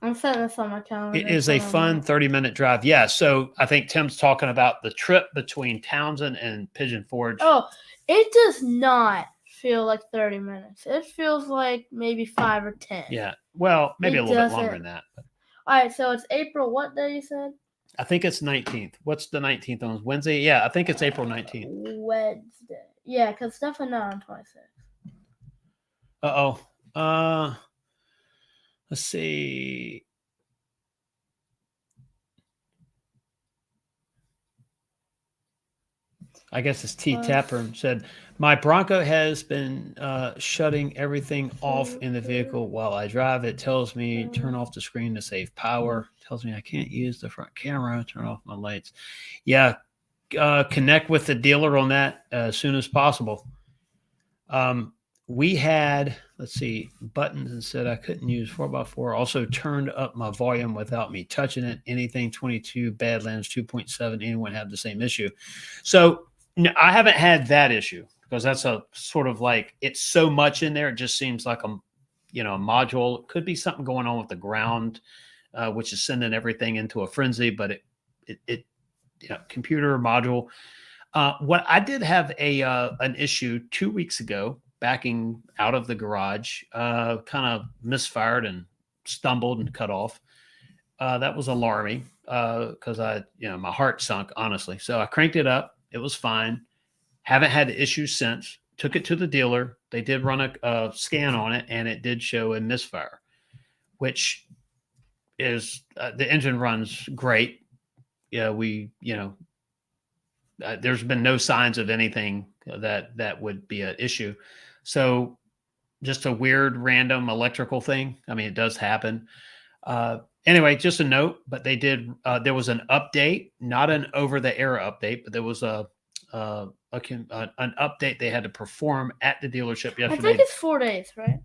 I'm setting this on my calendar. It is a fun 30-minute drive. Yeah. So I think Tim's talking about the trip between Townsend and Pigeon Forge. Oh, it does not feel like 30 minutes. It feels like maybe 5 or 10. Yeah. Well, maybe a little bit longer than that. But. All right. So it's April. What day you said? I think it's 19th. What's the 19th on Wednesday? Yeah, I think it's April 19th. Wednesday. Yeah, because it's definitely not on 26th. Let's see. I guess it's T. Tapper said, my Bronco has been shutting everything off in the vehicle while I drive. It tells me turn off the screen to save power. It tells me I can't use the front camera, turn off my lights. Yeah, connect with the dealer on that as soon as possible. We had, let's see, buttons and said I couldn't use 4x4. Also turned up my volume without me touching it. Anything 22, Badlands 2.7, anyone have the same issue? So no, I haven't had that issue because that's a sort of like, it's so much in there. It just seems like a module. It could be something going on with the ground, which is sending everything into a frenzy, but it computer module. What I did have an issue 2 weeks ago, backing out of the garage, kind of misfired and stumbled and cut off. That was alarming because my heart sunk, honestly. So I cranked it up. It was fine. Haven't had issues since. Took it to the dealer. They did run a scan on it, and it did show a misfire, which is the engine runs great. Yeah, there's been no signs of anything that would be an issue. So just a weird random electrical thing. I mean, it does happen. Anyway, just a note, but they did, there was an update, not an over the air update, but there was an update they had to perform at the dealership yesterday. I think it's 4 days, right?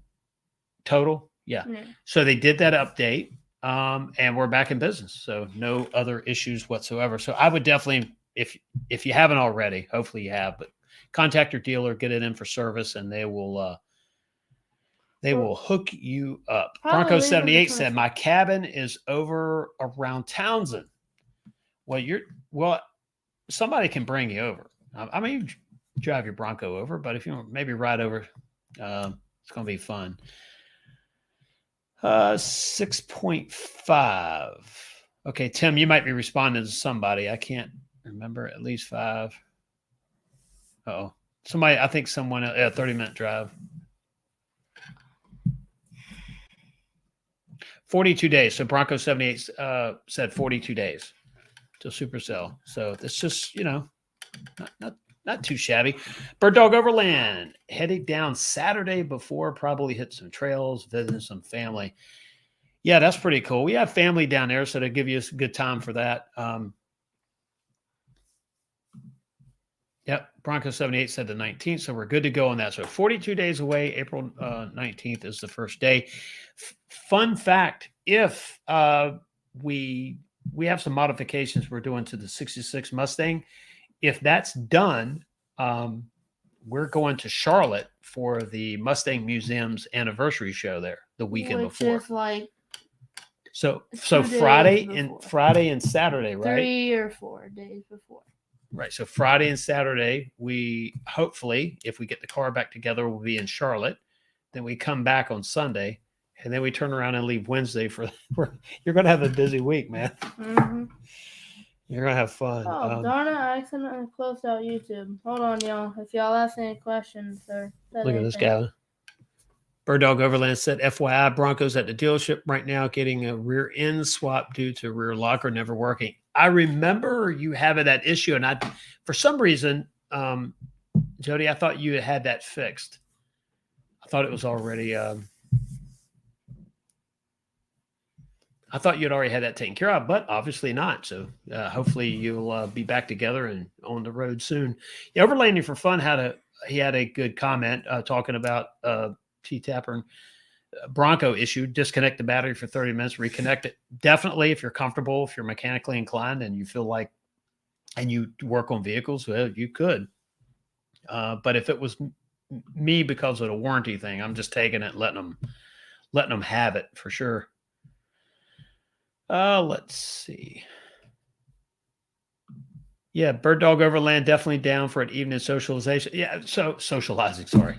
Total. Yeah. So they did that update and we're back in business. So no other issues whatsoever. So I would definitely, if you haven't already, hopefully you have, but contact your dealer, get it in for service, and they will hook you up. Bronco 78 said, my cabin is over around Townsend. Well, somebody can bring you over. I mean, drive your Bronco over, but if you want maybe ride over, it's going to be fun. 6.5. Okay, Tim, you might be responding to somebody. I can't remember. At least 5. Uh-oh. Somebody, I think someone, 30-minute drive. 42 days. So Bronco 78 said 42 days to Supercell. So it's just, not too shabby. Bird Dog Overland heading down Saturday before, probably hit some trails, visiting some family. Yeah, that's pretty cool. We have family down there, so they give you a good time for that. Yep, Bronco 78 said the 19th, so we're good to go on that. So 42 days away, April 19th is the first day. Fun fact, if we have some modifications we're doing to the 66 Mustang, if that's done, we're going to Charlotte for the Mustang Museum's anniversary show there the weekend Which before. is like So 2 days Friday before. and Saturday, right? 3 or 4 days before. Right. So Friday and Saturday, we hopefully, if we get the car back together, we'll be in Charlotte. Then we come back on Sunday, and then we turn around and leave Wednesday for you're going to have a busy week, man. Mm-hmm. You're going to have fun. Oh, darn it. I accidentally closed out YouTube. Hold on, y'all. If y'all ask any questions or Look at this guy. Bird Dog Overland said, FYI, Broncos at the dealership right now getting a rear end swap due to rear locker never working. I remember you having that issue, and for some reason, Jody, I thought you had that fixed. I thought it was already. I thought you'd already had that taken care of, but obviously not. So hopefully you'll be back together and on the road soon. Yeah, Overlanding for Fun he had a good comment talking about T-Tapper Bronco issue. Disconnect the battery for 30 minutes, reconnect it. Definitely, if you're comfortable, if you're mechanically inclined and you feel like, and you work on vehicles, well, you could. But if it was me because of the warranty thing, I'm just taking it, letting them have it for sure. Let's see. Yeah, Bird Dog Overland definitely down for an evening socialization. Yeah, so socializing. Sorry.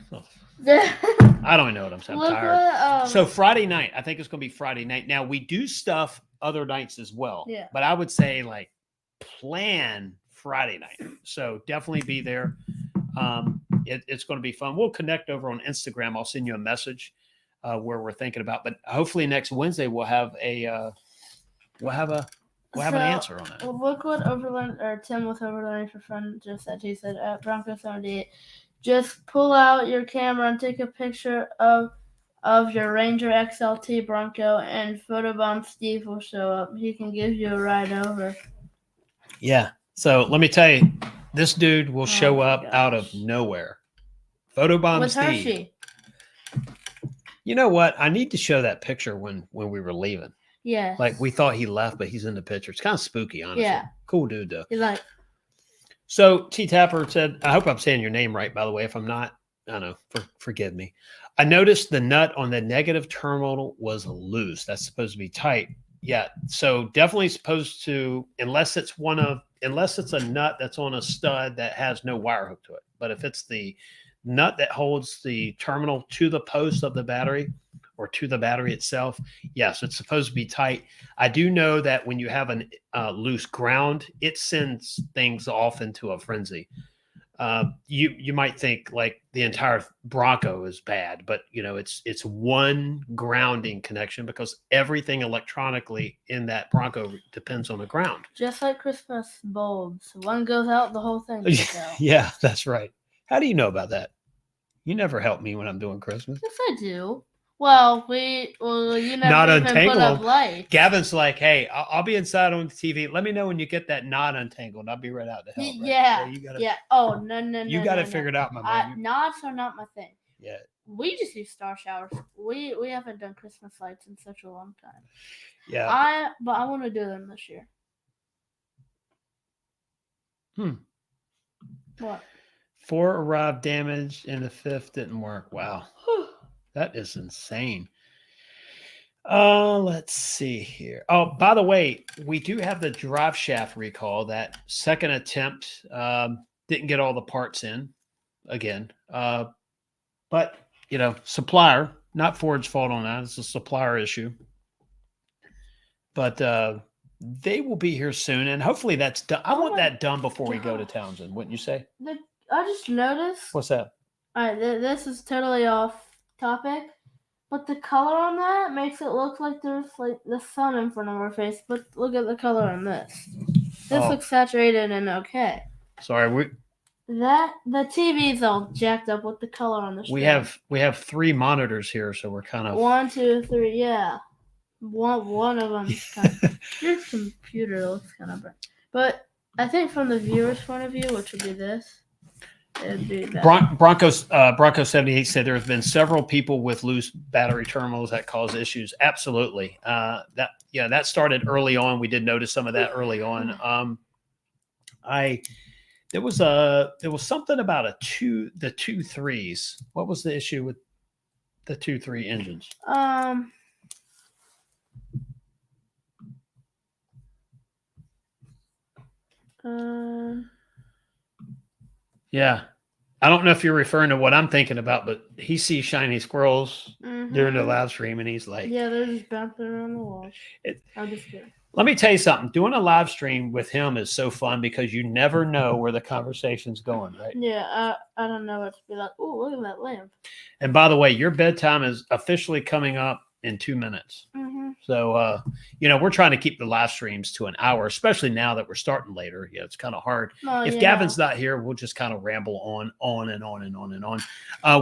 I don't know what I'm saying. I'm tired. So Friday night, I think it's going to be Friday night. Now we do stuff other nights as well. Yeah. But I would say like plan Friday night. So definitely be there. It's going to be fun. We'll connect over on Instagram. I'll send you a message where we're thinking about. But hopefully next Wednesday we'll have an answer on that. Well, look what Tim with Overland for Fun just said. He said at Bronco 78. Just pull out your camera and take a picture of your Ranger XLT Bronco, and Photobomb Steve will show up. He can give you a ride over. Yeah. So let me tell you, this dude will show up out of nowhere. Photobomb Steve. Hershey. You know what? I need to show that picture when we were leaving. Yeah. Like we thought he left, but he's in the picture. It's kind of spooky, honestly. Yeah. Cool dude, though. He's like. So T-Tapper said, I hope I'm saying your name right, by the way. If I'm not, I don't know. Forgive me. I noticed the nut on the negative terminal was loose. That's supposed to be tight. Yeah. So definitely supposed to, unless it's a nut that's on a stud that has no wire hook to it. But if it's the nut that holds the terminal to the post of the battery or to the battery itself, yes, it's supposed to be tight. I do know that when you have a loose ground, it sends things off into a frenzy. You might think like the entire Bronco is bad, but it's one grounding connection because everything electronically in that Bronco depends on the ground. Just like Christmas bulbs. One goes out, the whole thing goes out. Yeah, that's right. How do you know about that? You never help me when I'm doing Christmas. Yes, I do. Well, you never not even untangle put up lights. Gavin's like, hey, I'll be inside on the TV. Let me know when you get that knot untangled. I'll be right out to help. Right? Yeah. Oh, no. You got it figured out, my man. Knots are not my thing. Yeah. We just use star showers. We haven't done Christmas lights in such a long time. Yeah. But I want to do them this year. What? 4 arrived damaged and the 5th didn't work. Wow. That is insane. Let's see here. Oh, by the way, we do have the drive shaft recall. That second attempt didn't get all the parts in again. But, supplier, not Ford's fault on that. It's a supplier issue. But they will be here soon, and hopefully that's done. I want that done before we go to Townsend, wouldn't you say? I just noticed. What's that? All right, this is totally off topic, but the color on that makes it look like there's like the sun in front of our face. But look at the color on this. This looks saturated and okay. Sorry, the TV's all jacked up with the color on the screen. We have 3 monitors here, so we're kind of 1, 2, 3. Yeah, one of them. Your computer looks kind of bright, but I think from the viewer's point of view, which would be this. Bronco 78 said there have been several people with loose battery terminals that cause issues. Absolutely. That started early on. We did notice some of that early on. There was something about the 2.3s. What was the issue with the 2.3 engines? Yeah. I don't know if you're referring to what I'm thinking about, but he sees shiny squirrels during the live stream, and he's like, yeah, they're just bouncing around the walls. I'm just kidding. Let me tell you something. Doing a live stream with him is so fun because you never know where the conversation's going, right? Yeah, I don't know what to be like. Oh, look at that lamp. And by the way, your bedtime is officially coming up in 2 minutes. So, we're trying to keep the live streams to an hour, especially now that we're starting later. Yeah, it's kind of hard. If Gavin's not here, we'll just kind of ramble on and on and on and on.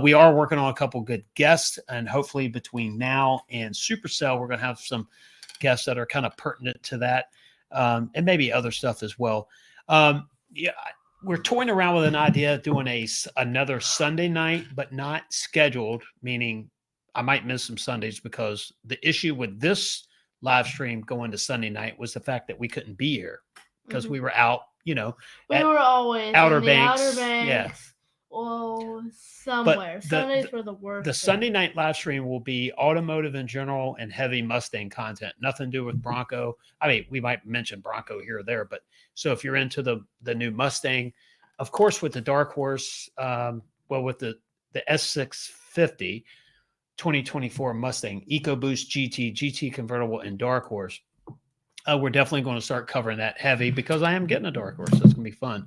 We are working on a couple good guests, and hopefully between now and Supercell, we're going to have some guests that are kind of pertinent to that, and maybe other stuff as well. We're toying around with an idea of doing another Sunday night, but not scheduled, meaning I might miss some Sundays, because the issue with this live stream going to Sunday night was the fact that we couldn't be here because we were out, we were always Outer in Banks. Outer Banks. Yeah. Well, somewhere. Sundays were the worst. The Sunday night live stream will be automotive in general and heavy Mustang content. Nothing to do with Bronco. I mean, we might mention Bronco here or there, but so if you're into the new Mustang, of course, with the Dark Horse, with the S650 2024 Mustang, EcoBoost GT convertible, and Dark Horse, we're definitely going to start covering that heavy because I am getting a Dark Horse. So it's going to be fun.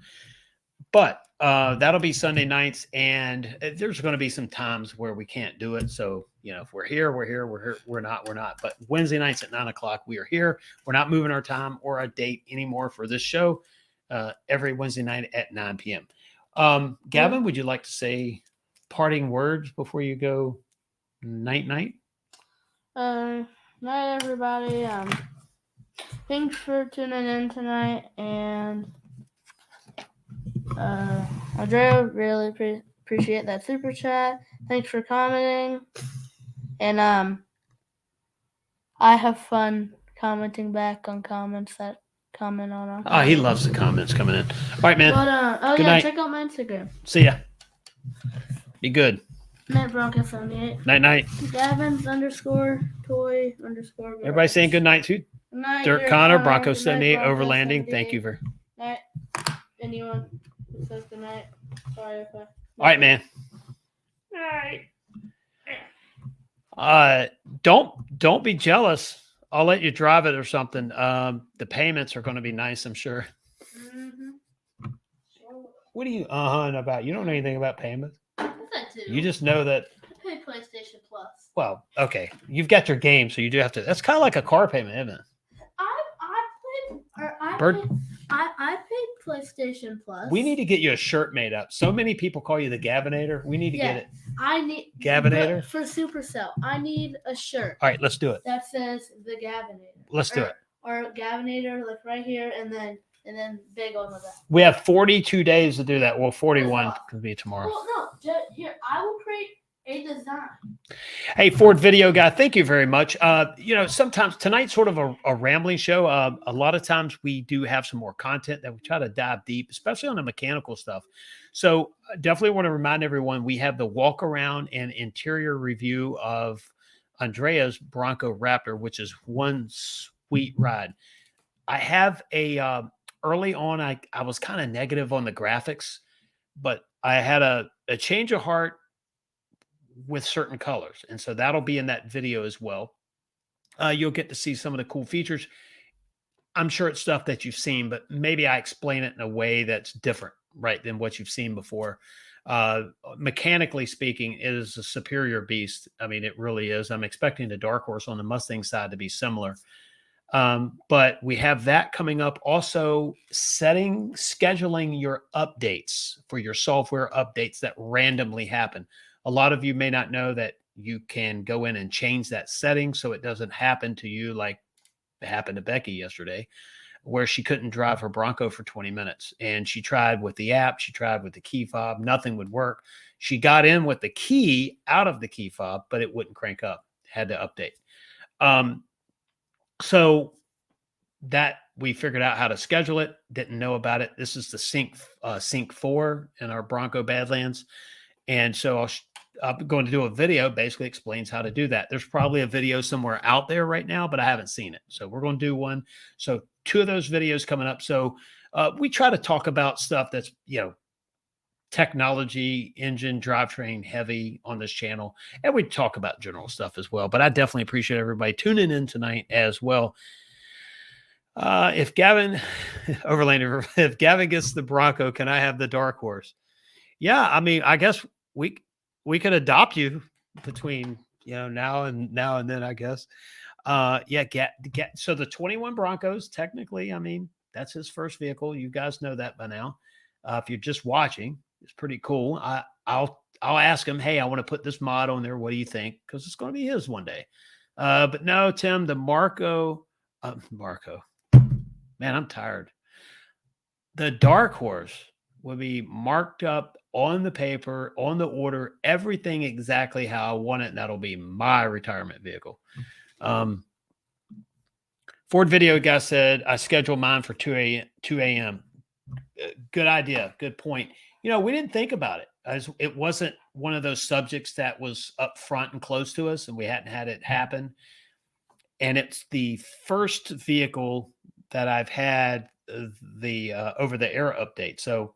But that'll be Sunday nights, and there's going to be some times where we can't do it. So, if we're here, we're here. We're not. But Wednesday nights at 9:00, we are here. We're not moving our time or our date anymore for this show. Every Wednesday night at 9 p.m. Gavin, would you like to say parting words before you go night? Night, everybody. Thanks for tuning in tonight, and Andrea, really appreciate that super chat. Thanks for commenting, and I have fun commenting back on comments that comment on our. Oh, he loves the comments coming in. All right, man. But Good night. check out my Instagram. See ya. Be good. Night Bronco 78. Night. Gavin's _toy_. Everybody saying good night too. Good night, Dirk Connor, Bronco Good 78, night, Bronco Overlanding. 78. Thank you for. Night. Anyone who says good night. Sorry if I. All right, man. Night. Don't be jealous. I'll let you drive it or something. The payments are going to be nice, I'm sure. What are you about? You don't know anything about payments. You just know that. I pay PlayStation Plus. Well, okay. You've got your game, so you do have to. That's kind of like a car payment, isn't it? I paid PlayStation Plus. We need to get you a shirt made up. So many people call you the Gavinator. We need to get it. I need Gavinator for Supercell. I need a shirt. All right, let's do it. That says the Gavinator. Let's do it. Or Gavinator, like right here, and then big on the back. We have 42 days to do that. Well, 41 could be tomorrow. Well, no, here I will create a design. Hey, Ford Video Guy, thank you very much. Sometimes tonight's sort of a rambling show. A lot of times we do have some more content that we try to dive deep, especially on the mechanical stuff. So definitely want to remind everyone we have the walk around and interior review of Andrea's Bronco Raptor, which is one sweet ride. I have early on, I was kind of negative on the graphics, but I had a change of heart with certain colors. And so that'll be in that video as well. You'll get to see some of the cool features. I'm sure it's stuff that you've seen, but maybe I explain it in a way that's different, right, than what you've seen before. Mechanically speaking, it is a superior beast. I mean, it really is. I'm expecting the Dark Horse on the Mustang side to be similar. But we have that coming up. Also, scheduling your updates for your software updates that randomly happen. A lot of you may not know that you can go in and change that setting so it doesn't happen to you like it happened to Becky yesterday, where she couldn't drive her Bronco for 20 minutes. And she tried with the app. She tried with the key fob. Nothing would work. She got in with the key out of the key fob, but it wouldn't crank up. Had to update. So that we figured out how to schedule it. Didn't know about it. This is the Sync 4 in our Bronco Badlands, and so I'm going to do a video. Basically, explains how to do that. There's probably a video somewhere out there right now, but I haven't seen it. So we're going to do one. So 2 of those videos coming up. So we try to talk about stuff that's technology, engine, drivetrain heavy on this channel, and we talk about general stuff as well. But I definitely appreciate everybody tuning in tonight as well. If Gavin Overlander, if Gavin gets the Bronco, can I have the dark horse? Yeah, I mean, I guess we could adopt you between now and then, I guess. So the 21 Broncos, technically, I mean, that's his first vehicle. You guys know that by now. If you're just watching, it's pretty cool. I'll ask him, hey, I want to put this mod on there. What do you think? Because it's going to be his one day. But no, Tim, the Marco, man, I'm tired. The dark horse will be marked up on the paper, on the order, everything exactly how I want it. And that'll be my retirement vehicle. Ford Video guy said, I scheduled mine for 2 a.m. Good idea. Good point. We didn't think about it, as it wasn't one of those subjects that was up front and close to us, and we hadn't had it happen. And it's the first vehicle that I've had the over-the-air update. So,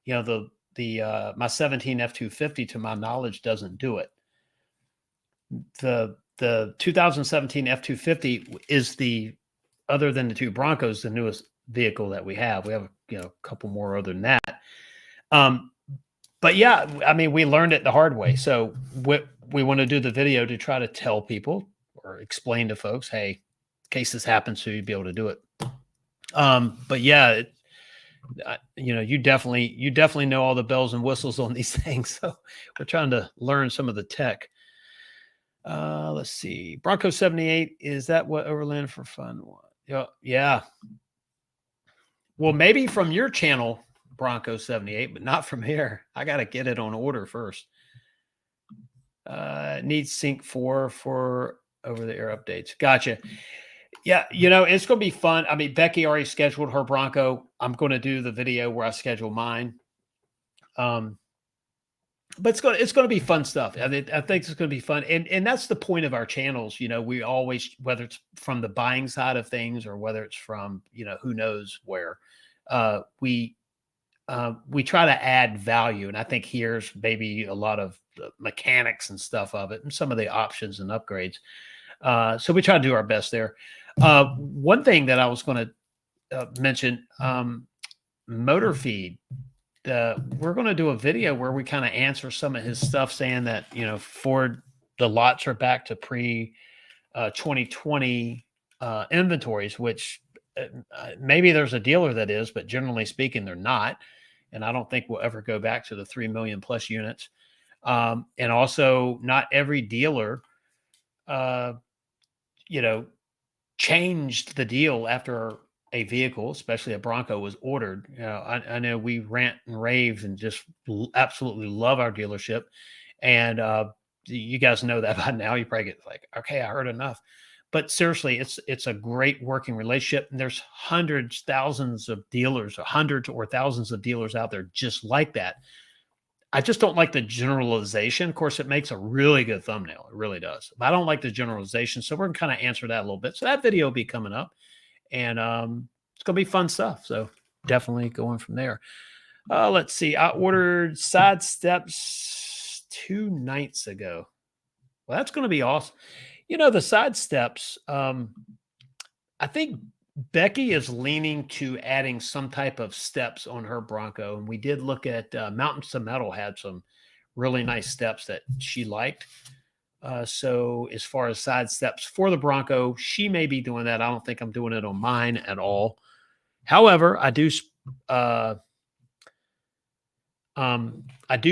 my 17 F-250, to my knowledge, doesn't do it. The 2017 F-250 is other than the 2 Broncos, the newest vehicle that we have. We have a couple more other than that. But yeah, I mean, we learned it the hard way. So we want to do the video to try to tell people or explain to folks, hey, in case this happens, so you'd be able to do it. But yeah, you definitely know all the bells and whistles on these things. So we're trying to learn some of the tech. Let's see. Bronco 78. Is that what Overland for Fun was? Yeah. Well, maybe from your channel, Bronco 78, but not from here. I got to get it on order first. Needs Sync 4 for over-the-air updates. Gotcha. Yeah, it's going to be fun. I mean, Becky already scheduled her Bronco. I'm going to do the video where I schedule mine. But it's going to be fun stuff. I think it's going to be fun. And that's the point of our channels. We always, whether it's from the buying side of things or whether it's from, who knows where, we try to add value. And I think here's maybe a lot of the mechanics and stuff of it and some of the options and upgrades. So we try to do our best there. One thing that I was going to mention, motor feed. We're going to do a video where we kind of answer some of his stuff, saying that, Ford, the lots are back to pre 2020 inventories, which maybe there's a dealer that is, but generally speaking, they're not. And I don't think we'll ever go back to the 3 million plus units. And also not every dealer, changed the deal after a vehicle, especially a Bronco, was ordered. I know we rant and rave and just absolutely love our dealership. And you guys know that by now. You probably get like, okay, I heard enough. But seriously, it's a great working relationship. And there's hundreds, thousands of dealers, or hundreds or thousands of dealers out there just like that. I just don't like the generalization. Of course, it makes a really good thumbnail. It really does. But I don't like the generalization. So we're going to kind of answer that a little bit. So that video will be coming up. And it's going to be fun stuff. So definitely going from there. Let's see. I ordered side steps 2 nights ago. Well, that's going to be awesome. The side steps, I think Becky is leaning to adding some type of steps on her Bronco. And we did look at Mountains to Metal had some really nice steps that she liked. So as far as side steps for the Bronco, she may be doing that. I don't think I'm doing it on mine at all. However, I do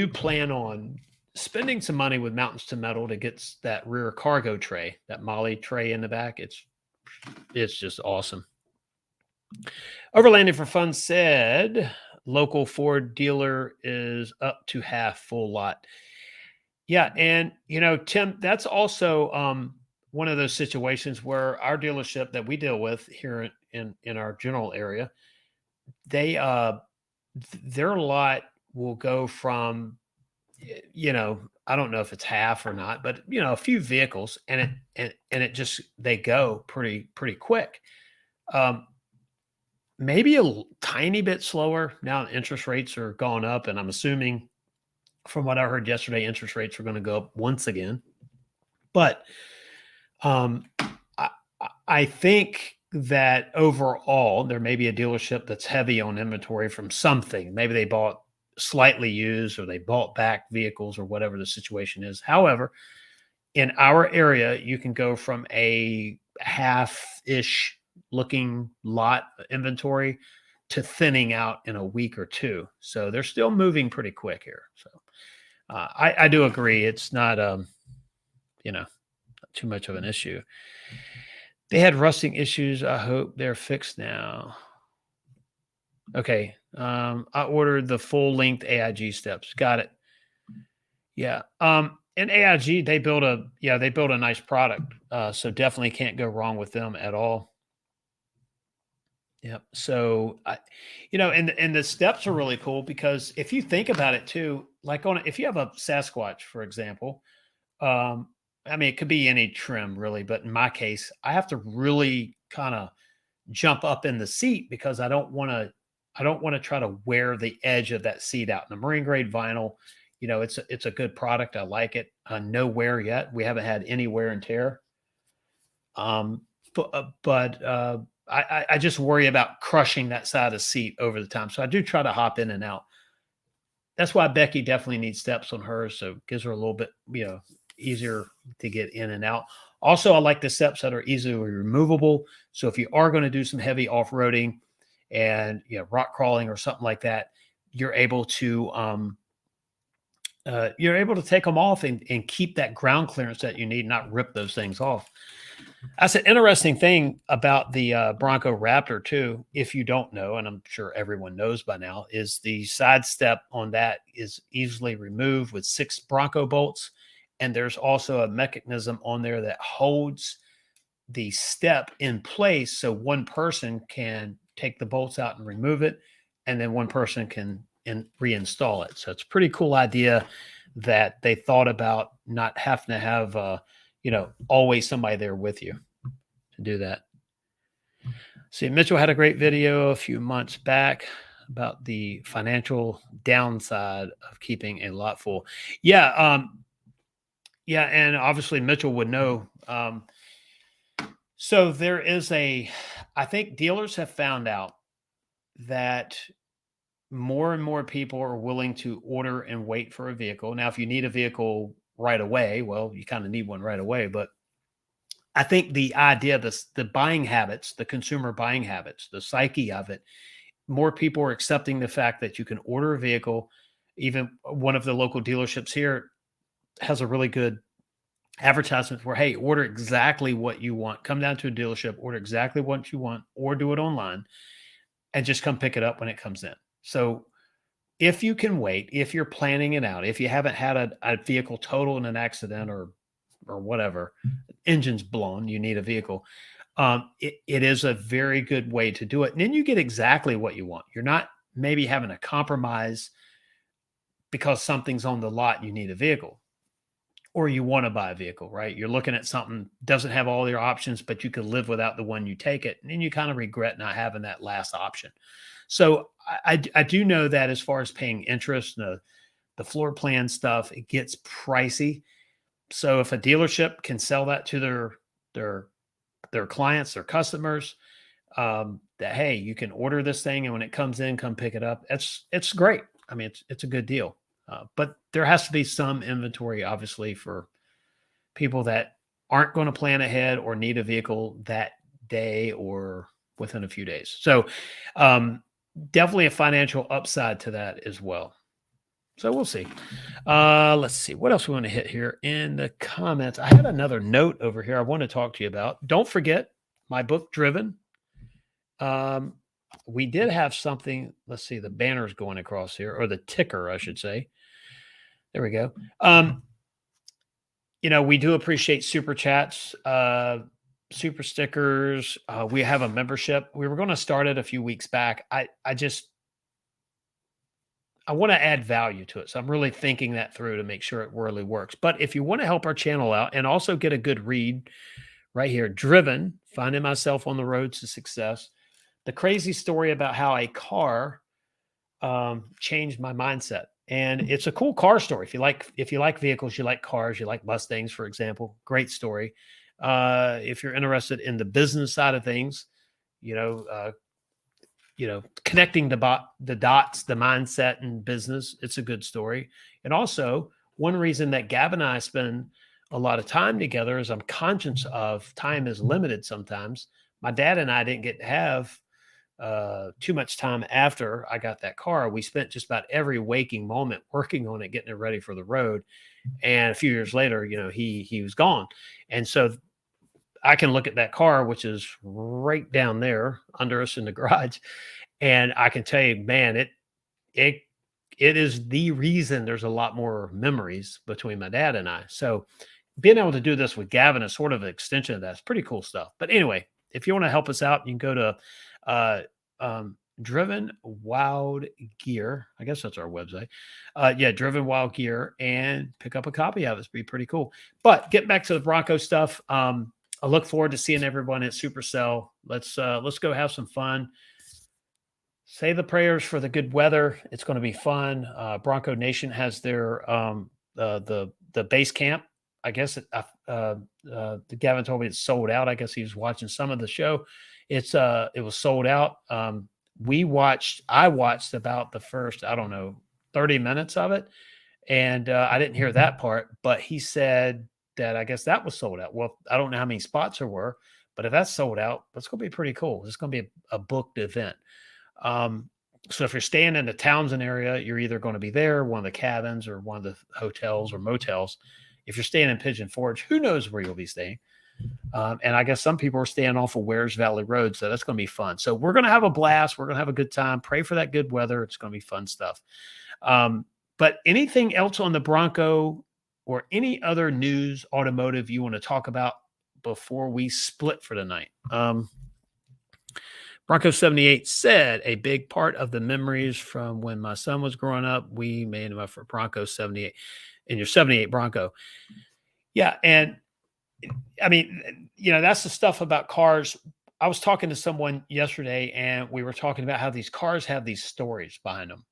plan on spending some money with Mountains to Metal to get that rear cargo tray, that Molly tray in the back. It's just awesome. Overlanding for Fun said, local Ford dealer is up to half full lot. Yeah. And, Tim, that's also one of those situations where our dealership that we deal with here in our general area, they their lot will go from I don't know if it's half or not, but a few vehicles, and it just they go pretty quick. Um, Maybe tiny bit slower now. Interest rates are going up, and I'm assuming from what I heard yesterday, interest rates are going to go up once again. But um, I, I think that overall, there may be a dealership that's heavy on inventory from something. Maybe they bought slightly used or they bought back vehicles or whatever the situation is. However, in our area, you can go from a half-ish looking lot inventory to thinning out in a week or two. So they're still moving pretty quick here. So I do agree. It's not, not too much of an issue. They had rusting issues. I hope they're fixed now. Okay. I ordered the full length AIG steps. Got it. Yeah. And AIG, they build a nice product. So definitely can't go wrong with them at all. Yep. So and the steps are really cool because if you think about it too, like if you have a Sasquatch, for example, I mean, it could be any trim really, but in my case, I have to really kind of jump up in the seat because I don't want to try to wear the edge of that seat out. And the marine grade vinyl, it's a good product. I like it. No wear yet. We haven't had any wear and tear. But I just worry about crushing that side of the seat over the time. So I do try to hop in and out. That's why Becky definitely needs steps on hers. So it gives her a little bit, easier to get in and out. Also, I like the steps that are easily removable. So if you are going to do some heavy off-roading and rock crawling or something like that, you're able to take them off and keep that ground clearance that you need, not rip those things off. That's an interesting thing about the Bronco Raptor too. If you don't know, and I'm sure everyone knows by now, is the side step on that is easily removed with 6 Bronco bolts. And there's also a mechanism on there that holds the step in place. So one person can take the bolts out and remove it. And then one person can reinstall it. So it's a pretty cool idea that they thought about not having to have, always somebody there with you to do that. See, Mitchell had a great video a few months back about the financial downside of keeping a lot full. Yeah. Yeah. And obviously Mitchell would know. So there is I think dealers have found out that more and more people are willing to order and wait for a vehicle. Now, if you need a vehicle right away, well, you kind of need one right away. But I think the idea, the buying habits, the consumer buying habits, the psyche of it, more people are accepting the fact that you can order a vehicle. Even one of the local dealerships here has a really good advertisement where, hey, order exactly what you want. Come down to a dealership, order exactly what you want, or do it online and just come pick it up when it comes in. So if you can wait, if you're planning it out, if you haven't had a vehicle total in an accident or whatever, engine's blown, you need a vehicle. It is a very good way to do it. And then you get exactly what you want. You're not maybe having a compromise because something's on the lot, you need a vehicle. Or you want to buy a vehicle, right? You're looking at something, doesn't have all your options, but you could live without the one you take it. And then you kind of regret not having that last option. So I do know that as far as paying interest, the floor plan stuff, it gets pricey. So if a dealership can sell that to their clients, their customers, that, hey, you can order this thing and when it comes in, come pick it up. It's great. I mean, it's a good deal. But there has to be some inventory, obviously, for people that aren't going to plan ahead or need a vehicle that day or within a few days. So definitely a financial upside to that as well. So we'll see. Let's see. What else we want to hit here in the comments? I had another note over here I want to talk to you about. Don't forget my book, Driven. We did have something. Let's see. The banner's going across here, or the ticker, I should say. There we go. We do appreciate super chats, super stickers. We have a membership. We were going to start it a few weeks back. I want to add value to it. So I'm really thinking that through to make sure it really works. But if you want to help our channel out and also get a good read right here, Driven, Finding Myself on the Road to Success, the crazy story about how a car changed my mindset. And it's a cool car story. If you like vehicles, you like cars, you like Mustangs, for example, great story. If you're interested in the business side of things, you know, uh, connecting the dots, the mindset and business, it's a good story. And also, one reason that Gab and I spend a lot of time together is I'm conscious of time is limited sometimes. My dad and I didn't get to have too much time after I got that car. We spent just about every waking moment working on it, getting it ready for the road. And a few years later, he was gone. And so I can look at that car, which is right down there under us in the garage, and I can tell you, man, it it is the reason there's a lot more memories between my dad and I. So being able to do this with Gavin is sort of an extension of that. It's pretty cool stuff. But anyway, if you want to help us out, you can go to uh, Driven Wild Gear. I guess that's our website. Yeah, Driven Wild Gear, and pick up a copy of it. It's be pretty cool. But getting back to the Bronco stuff, I look forward to seeing everyone at Supercell. Let's go have some fun. Say the prayers for the good weather. It's going to be fun. Bronco Nation has their the base camp. I guess the Gavin told me it's sold out. I guess he was watching some of the show. It was sold out. I watched about the first, I don't know, 30 minutes of it. And I didn't hear that part, but he said that I guess that was sold out. Well, I don't know how many spots there were, but if that's sold out, that's going to be pretty cool. It's going to be a booked event. So if you're staying in the Townsend area, you're either going to be there, one of the cabins, or one of the hotels or motels. If you're staying in Pigeon Forge, who knows where you'll be staying? And I guess some people are staying off of Wares Valley Road, so that's going to be fun. So we're going to have a blast. We're going to have a good time. Pray for that good weather. It's going to be fun stuff. But anything else on the Bronco or any other news automotive you want to talk about before we split for the night? Bronco 78 said a big part of the memories from when my son was growing up, we made him up for Bronco 78 in your 78 Bronco. Yeah. And I mean, that's the stuff about cars. I was talking to someone yesterday and we were talking about how these cars have these stories behind them.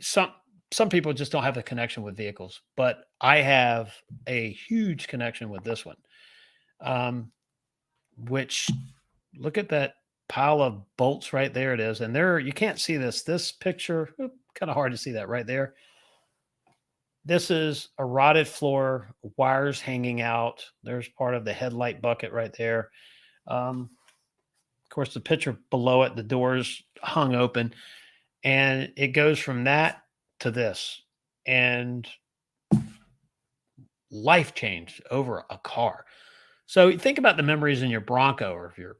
Some people just don't have a connection with vehicles, but I have a huge connection with this one. Which look at that pile of bolts right there. It is. And there, you can't see this picture, kind of hard to see that right there. This is a rotted floor, wires hanging out. There's part of the headlight bucket right there. Of course, the picture below it, the doors hung open, and it goes from that to this. And life changed over a car. So think about the memories in your Bronco or if your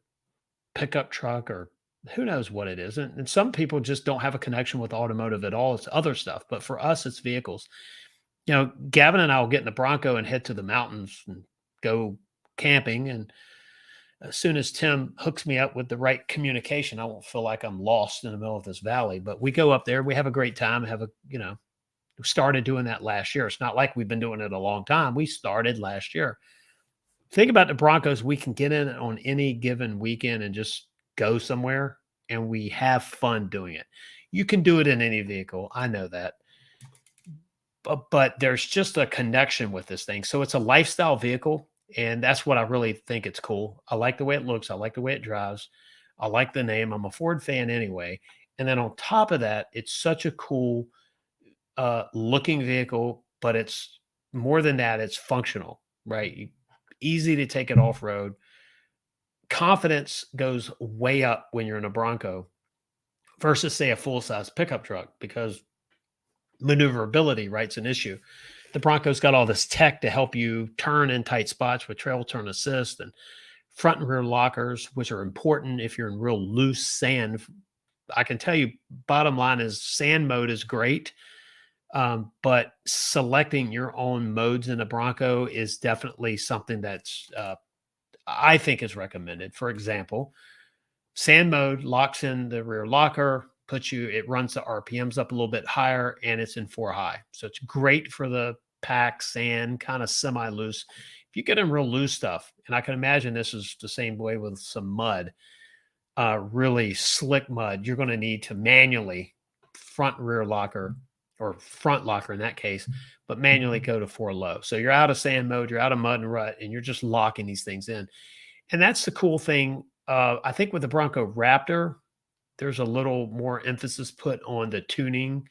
pickup truck or who knows what it is. And some people just don't have a connection with automotive at all. It's other stuff. But for us, it's vehicles. Gavin and I will get in the Bronco and head to the mountains and go camping. And as soon as Tim hooks me up with the right communication, I won't feel like I'm lost in the middle of this valley. But we go up there, we have a great time, we started doing that last year. It's not like we've been doing it a long time. We started last year. Think about the Broncos. We can get in on any given weekend and just go somewhere, and we have fun doing it. You can do it in any vehicle. I know that. But there's just a connection with this thing. So it's a lifestyle vehicle, and that's what I really think it's cool. I like the way it looks. I like the way it drives. I like the name. I'm a Ford fan anyway. And then on top of that, it's such a cool looking vehicle, but it's more than that. It's functional, right? Easy to take it off-road. Confidence goes way up when you're in a Bronco versus, say, a full-size pickup truck because maneuverability, right, is an issue. The Bronco's got all this tech to help you turn in tight spots with trail turn assist and front and rear lockers, which are important if you're in real loose sand. I can tell you, bottom line is sand mode is great, But selecting your own modes in a Bronco is definitely something that's I think is recommended. For example, sand mode locks in the rear locker, it runs the RPMs up a little bit higher, and it's in 4 high. So it's great for the pack, sand, kind of semi loose. If you get in real loose stuff, and I can imagine this is the same way with some mud, really slick mud, you're going to need to manually front rear locker or front locker in that case, but manually go to 4 low. So you're out of sand mode, you're out of mud and rut, and you're just locking these things in. And that's the cool thing. I think with the Bronco Raptor, there's a little more emphasis put on the tuning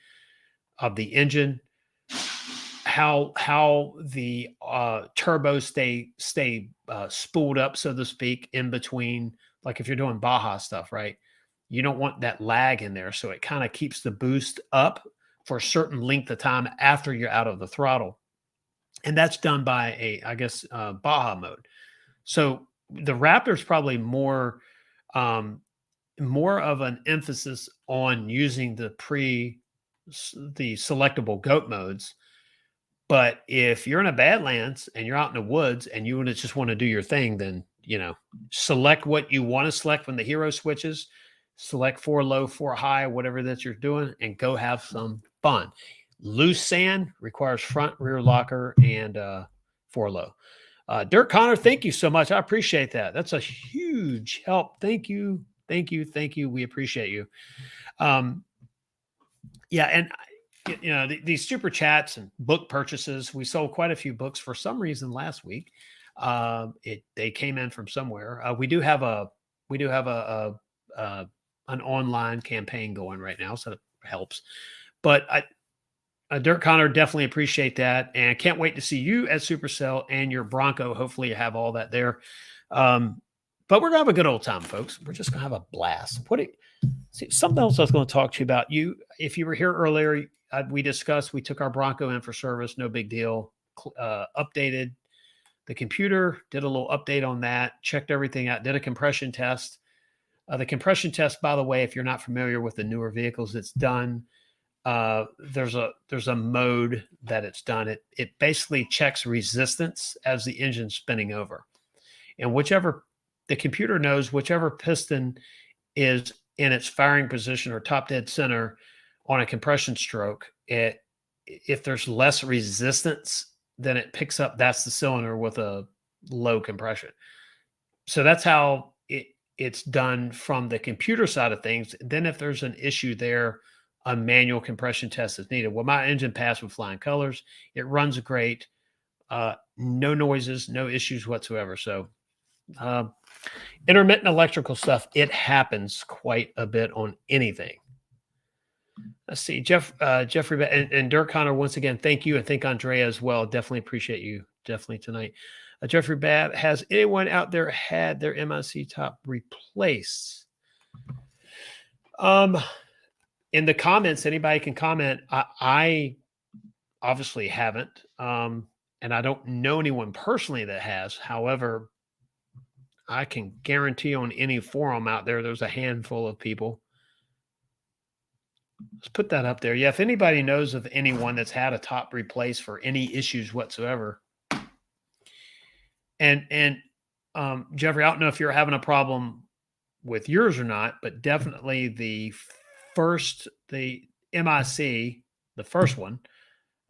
of the engine, how the turbos stay spooled up, so to speak, in between. Like if you're doing Baja stuff, right? You don't want that lag in there, so it kind of keeps the boost up for a certain length of time after you're out of the throttle, and that's done by Baja mode. So the Raptor's probably more of an emphasis on using the selectable goat modes. But if you're in a Badlands and you're out in the woods and you just want to do your thing, then select what you want to select when the hero switches. Select 4 low, 4 high, whatever that you're doing, and go have some fun. Loose sand requires front rear locker and 4 low. Dirk Connor, thank you so much. I appreciate that. That's a huge help. Thank you. Thank you. Thank you. We appreciate you. Yeah. And these super chats and book purchases, we sold quite a few books for some reason last week. They came in from somewhere. We do have an online campaign going right now, so it helps. But Dirk Connor, definitely appreciate that, and I can't wait to see you at Supercell and your Bronco. Hopefully, you have all that there. But we're gonna have a good old time, folks. We're just gonna have a blast. Something else I was going to talk to you about. If you were here earlier, we discussed, we took our Bronco in for service, no big deal. Updated the computer, did a little update on that, checked everything out, did a compression test. The compression test, by the way, if you're not familiar with the newer vehicles, it's done. There's a mode that it's done. It basically checks resistance as the engine's spinning over, and the computer knows whichever piston is in its firing position or top dead center on a compression stroke. If there's less resistance, then it picks up that's the cylinder with a low compression. So that's how it's done from the computer side of things. Then if there's an issue there, a manual compression test is needed. Well, my engine passed with flying colors. It runs great. No noises, no issues whatsoever. So intermittent electrical stuff, it happens quite a bit on anything. Let's see, Jeffrey and Dirk Connor, once again, thank you, and thank Andrea as well. Definitely appreciate you, definitely tonight. Jeffrey Babb, has anyone out there had their MIC top replaced? In the comments, anybody can comment. I obviously haven't, and I don't know anyone personally that has. However, I can guarantee on any forum out there, there's a handful of people. Let's put that up there. Yeah, if anybody knows of anyone that's had a top replaced for any issues whatsoever. And Jeffrey, I don't know if you're having a problem with yours or not, but definitely the MIC, the first one,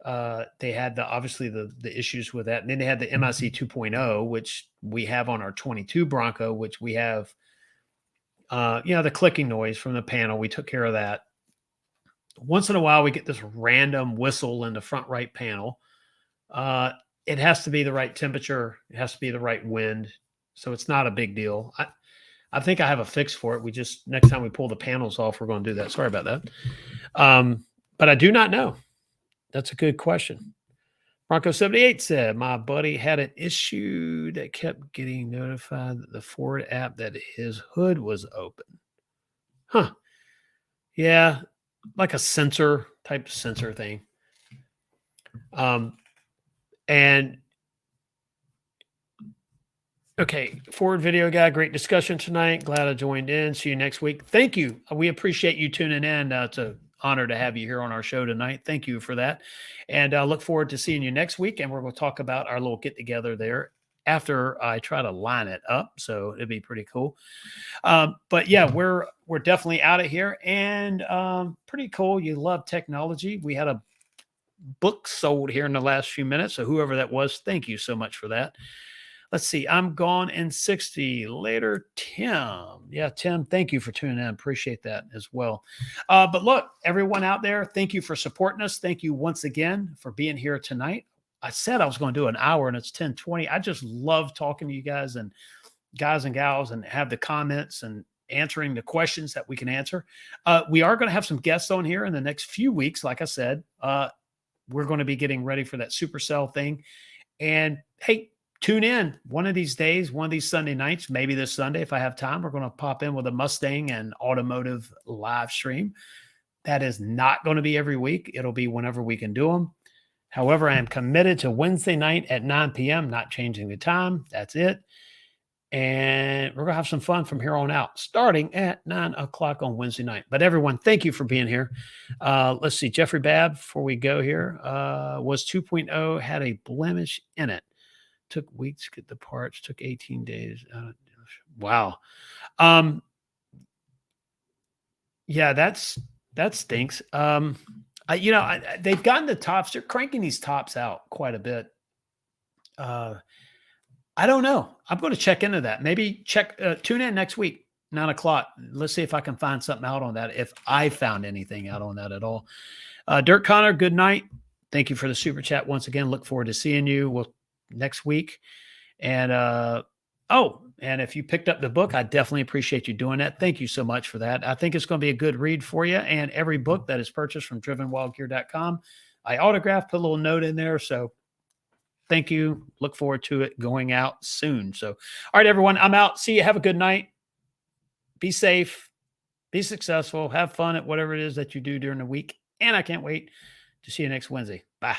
they had obviously the issues with that. And then they had the MIC 2.0, which we have on our 22 Bronco, which we have, the clicking noise from the panel. We took care of that. Once in a while, we get this random whistle in the front right panel. It has to be the right temperature. It has to be the right wind. So it's not a big deal. I think I have a fix for it. Next time we pull the panels off, we're going to do that. Sorry about that. But I do not know. That's a good question. Bronco 78 said, my buddy had an issue that kept getting notified that the Ford app that his hood was open. Huh. Yeah. Like a sensor thing. And okay, Ford video guy, great discussion tonight. Glad I joined in. See you next week. Thank you. We appreciate you tuning in to honor to have you here on our show tonight. Thank you for that. And I look forward to seeing you next week. And we're going to talk about our little get together there after I try to line it up. So it'd be pretty cool. But yeah, we're definitely out of here, and pretty cool. You love technology. We had a book sold here in the last few minutes. So whoever that was, thank you so much for that. Let's see. I'm gone in 60. Later, Tim. Yeah, Tim, thank you for tuning in. Appreciate that as well. But look, everyone out there, thank you for supporting us. Thank you once again for being here tonight. I said I was going to do an hour and it's 10:20. I just love talking to you guys and gals and have the comments and answering the questions that we can answer. We are going to have some guests on here in the next few weeks. Like I said, we're going to be getting ready for that Supercell thing. And hey, tune in one of these days, one of these Sunday nights, maybe this Sunday, if I have time, we're going to pop in with a Mustang and automotive live stream. That is not going to be every week. It'll be whenever we can do them. However, I am committed to Wednesday night at 9 p.m., not changing the time. That's it. And we're going to have some fun from here on out, starting at 9 o'clock on Wednesday night. But everyone, thank you for being here. Let's see. Jeffrey Babb, before we go here, was 2.0, had a blemish in it. Took weeks to get the parts, took 18 days. Wow. Yeah, that stinks. They've gotten the tops. They're cranking these tops out quite a bit. I don't know. I'm going to check into that. Maybe tune in next week, 9 o'clock. Let's see if I can find something out on that, if I found anything out on that at all. Dirk Connor, good night. Thank you for the super chat once again. Look forward to seeing you next week. And and if you picked up the book, I definitely appreciate you doing that. Thank you so much for that. I think it's going to be a good read for you. And every book that is purchased from drivenwildgear.com, I autograph, put a little note in there. So thank you. Look forward to it going out soon. So, all right, everyone, I'm out. See you. Have a good night. Be safe. Be successful. Have fun at whatever it is that you do during the week. And I can't wait to see you next Wednesday. Bye.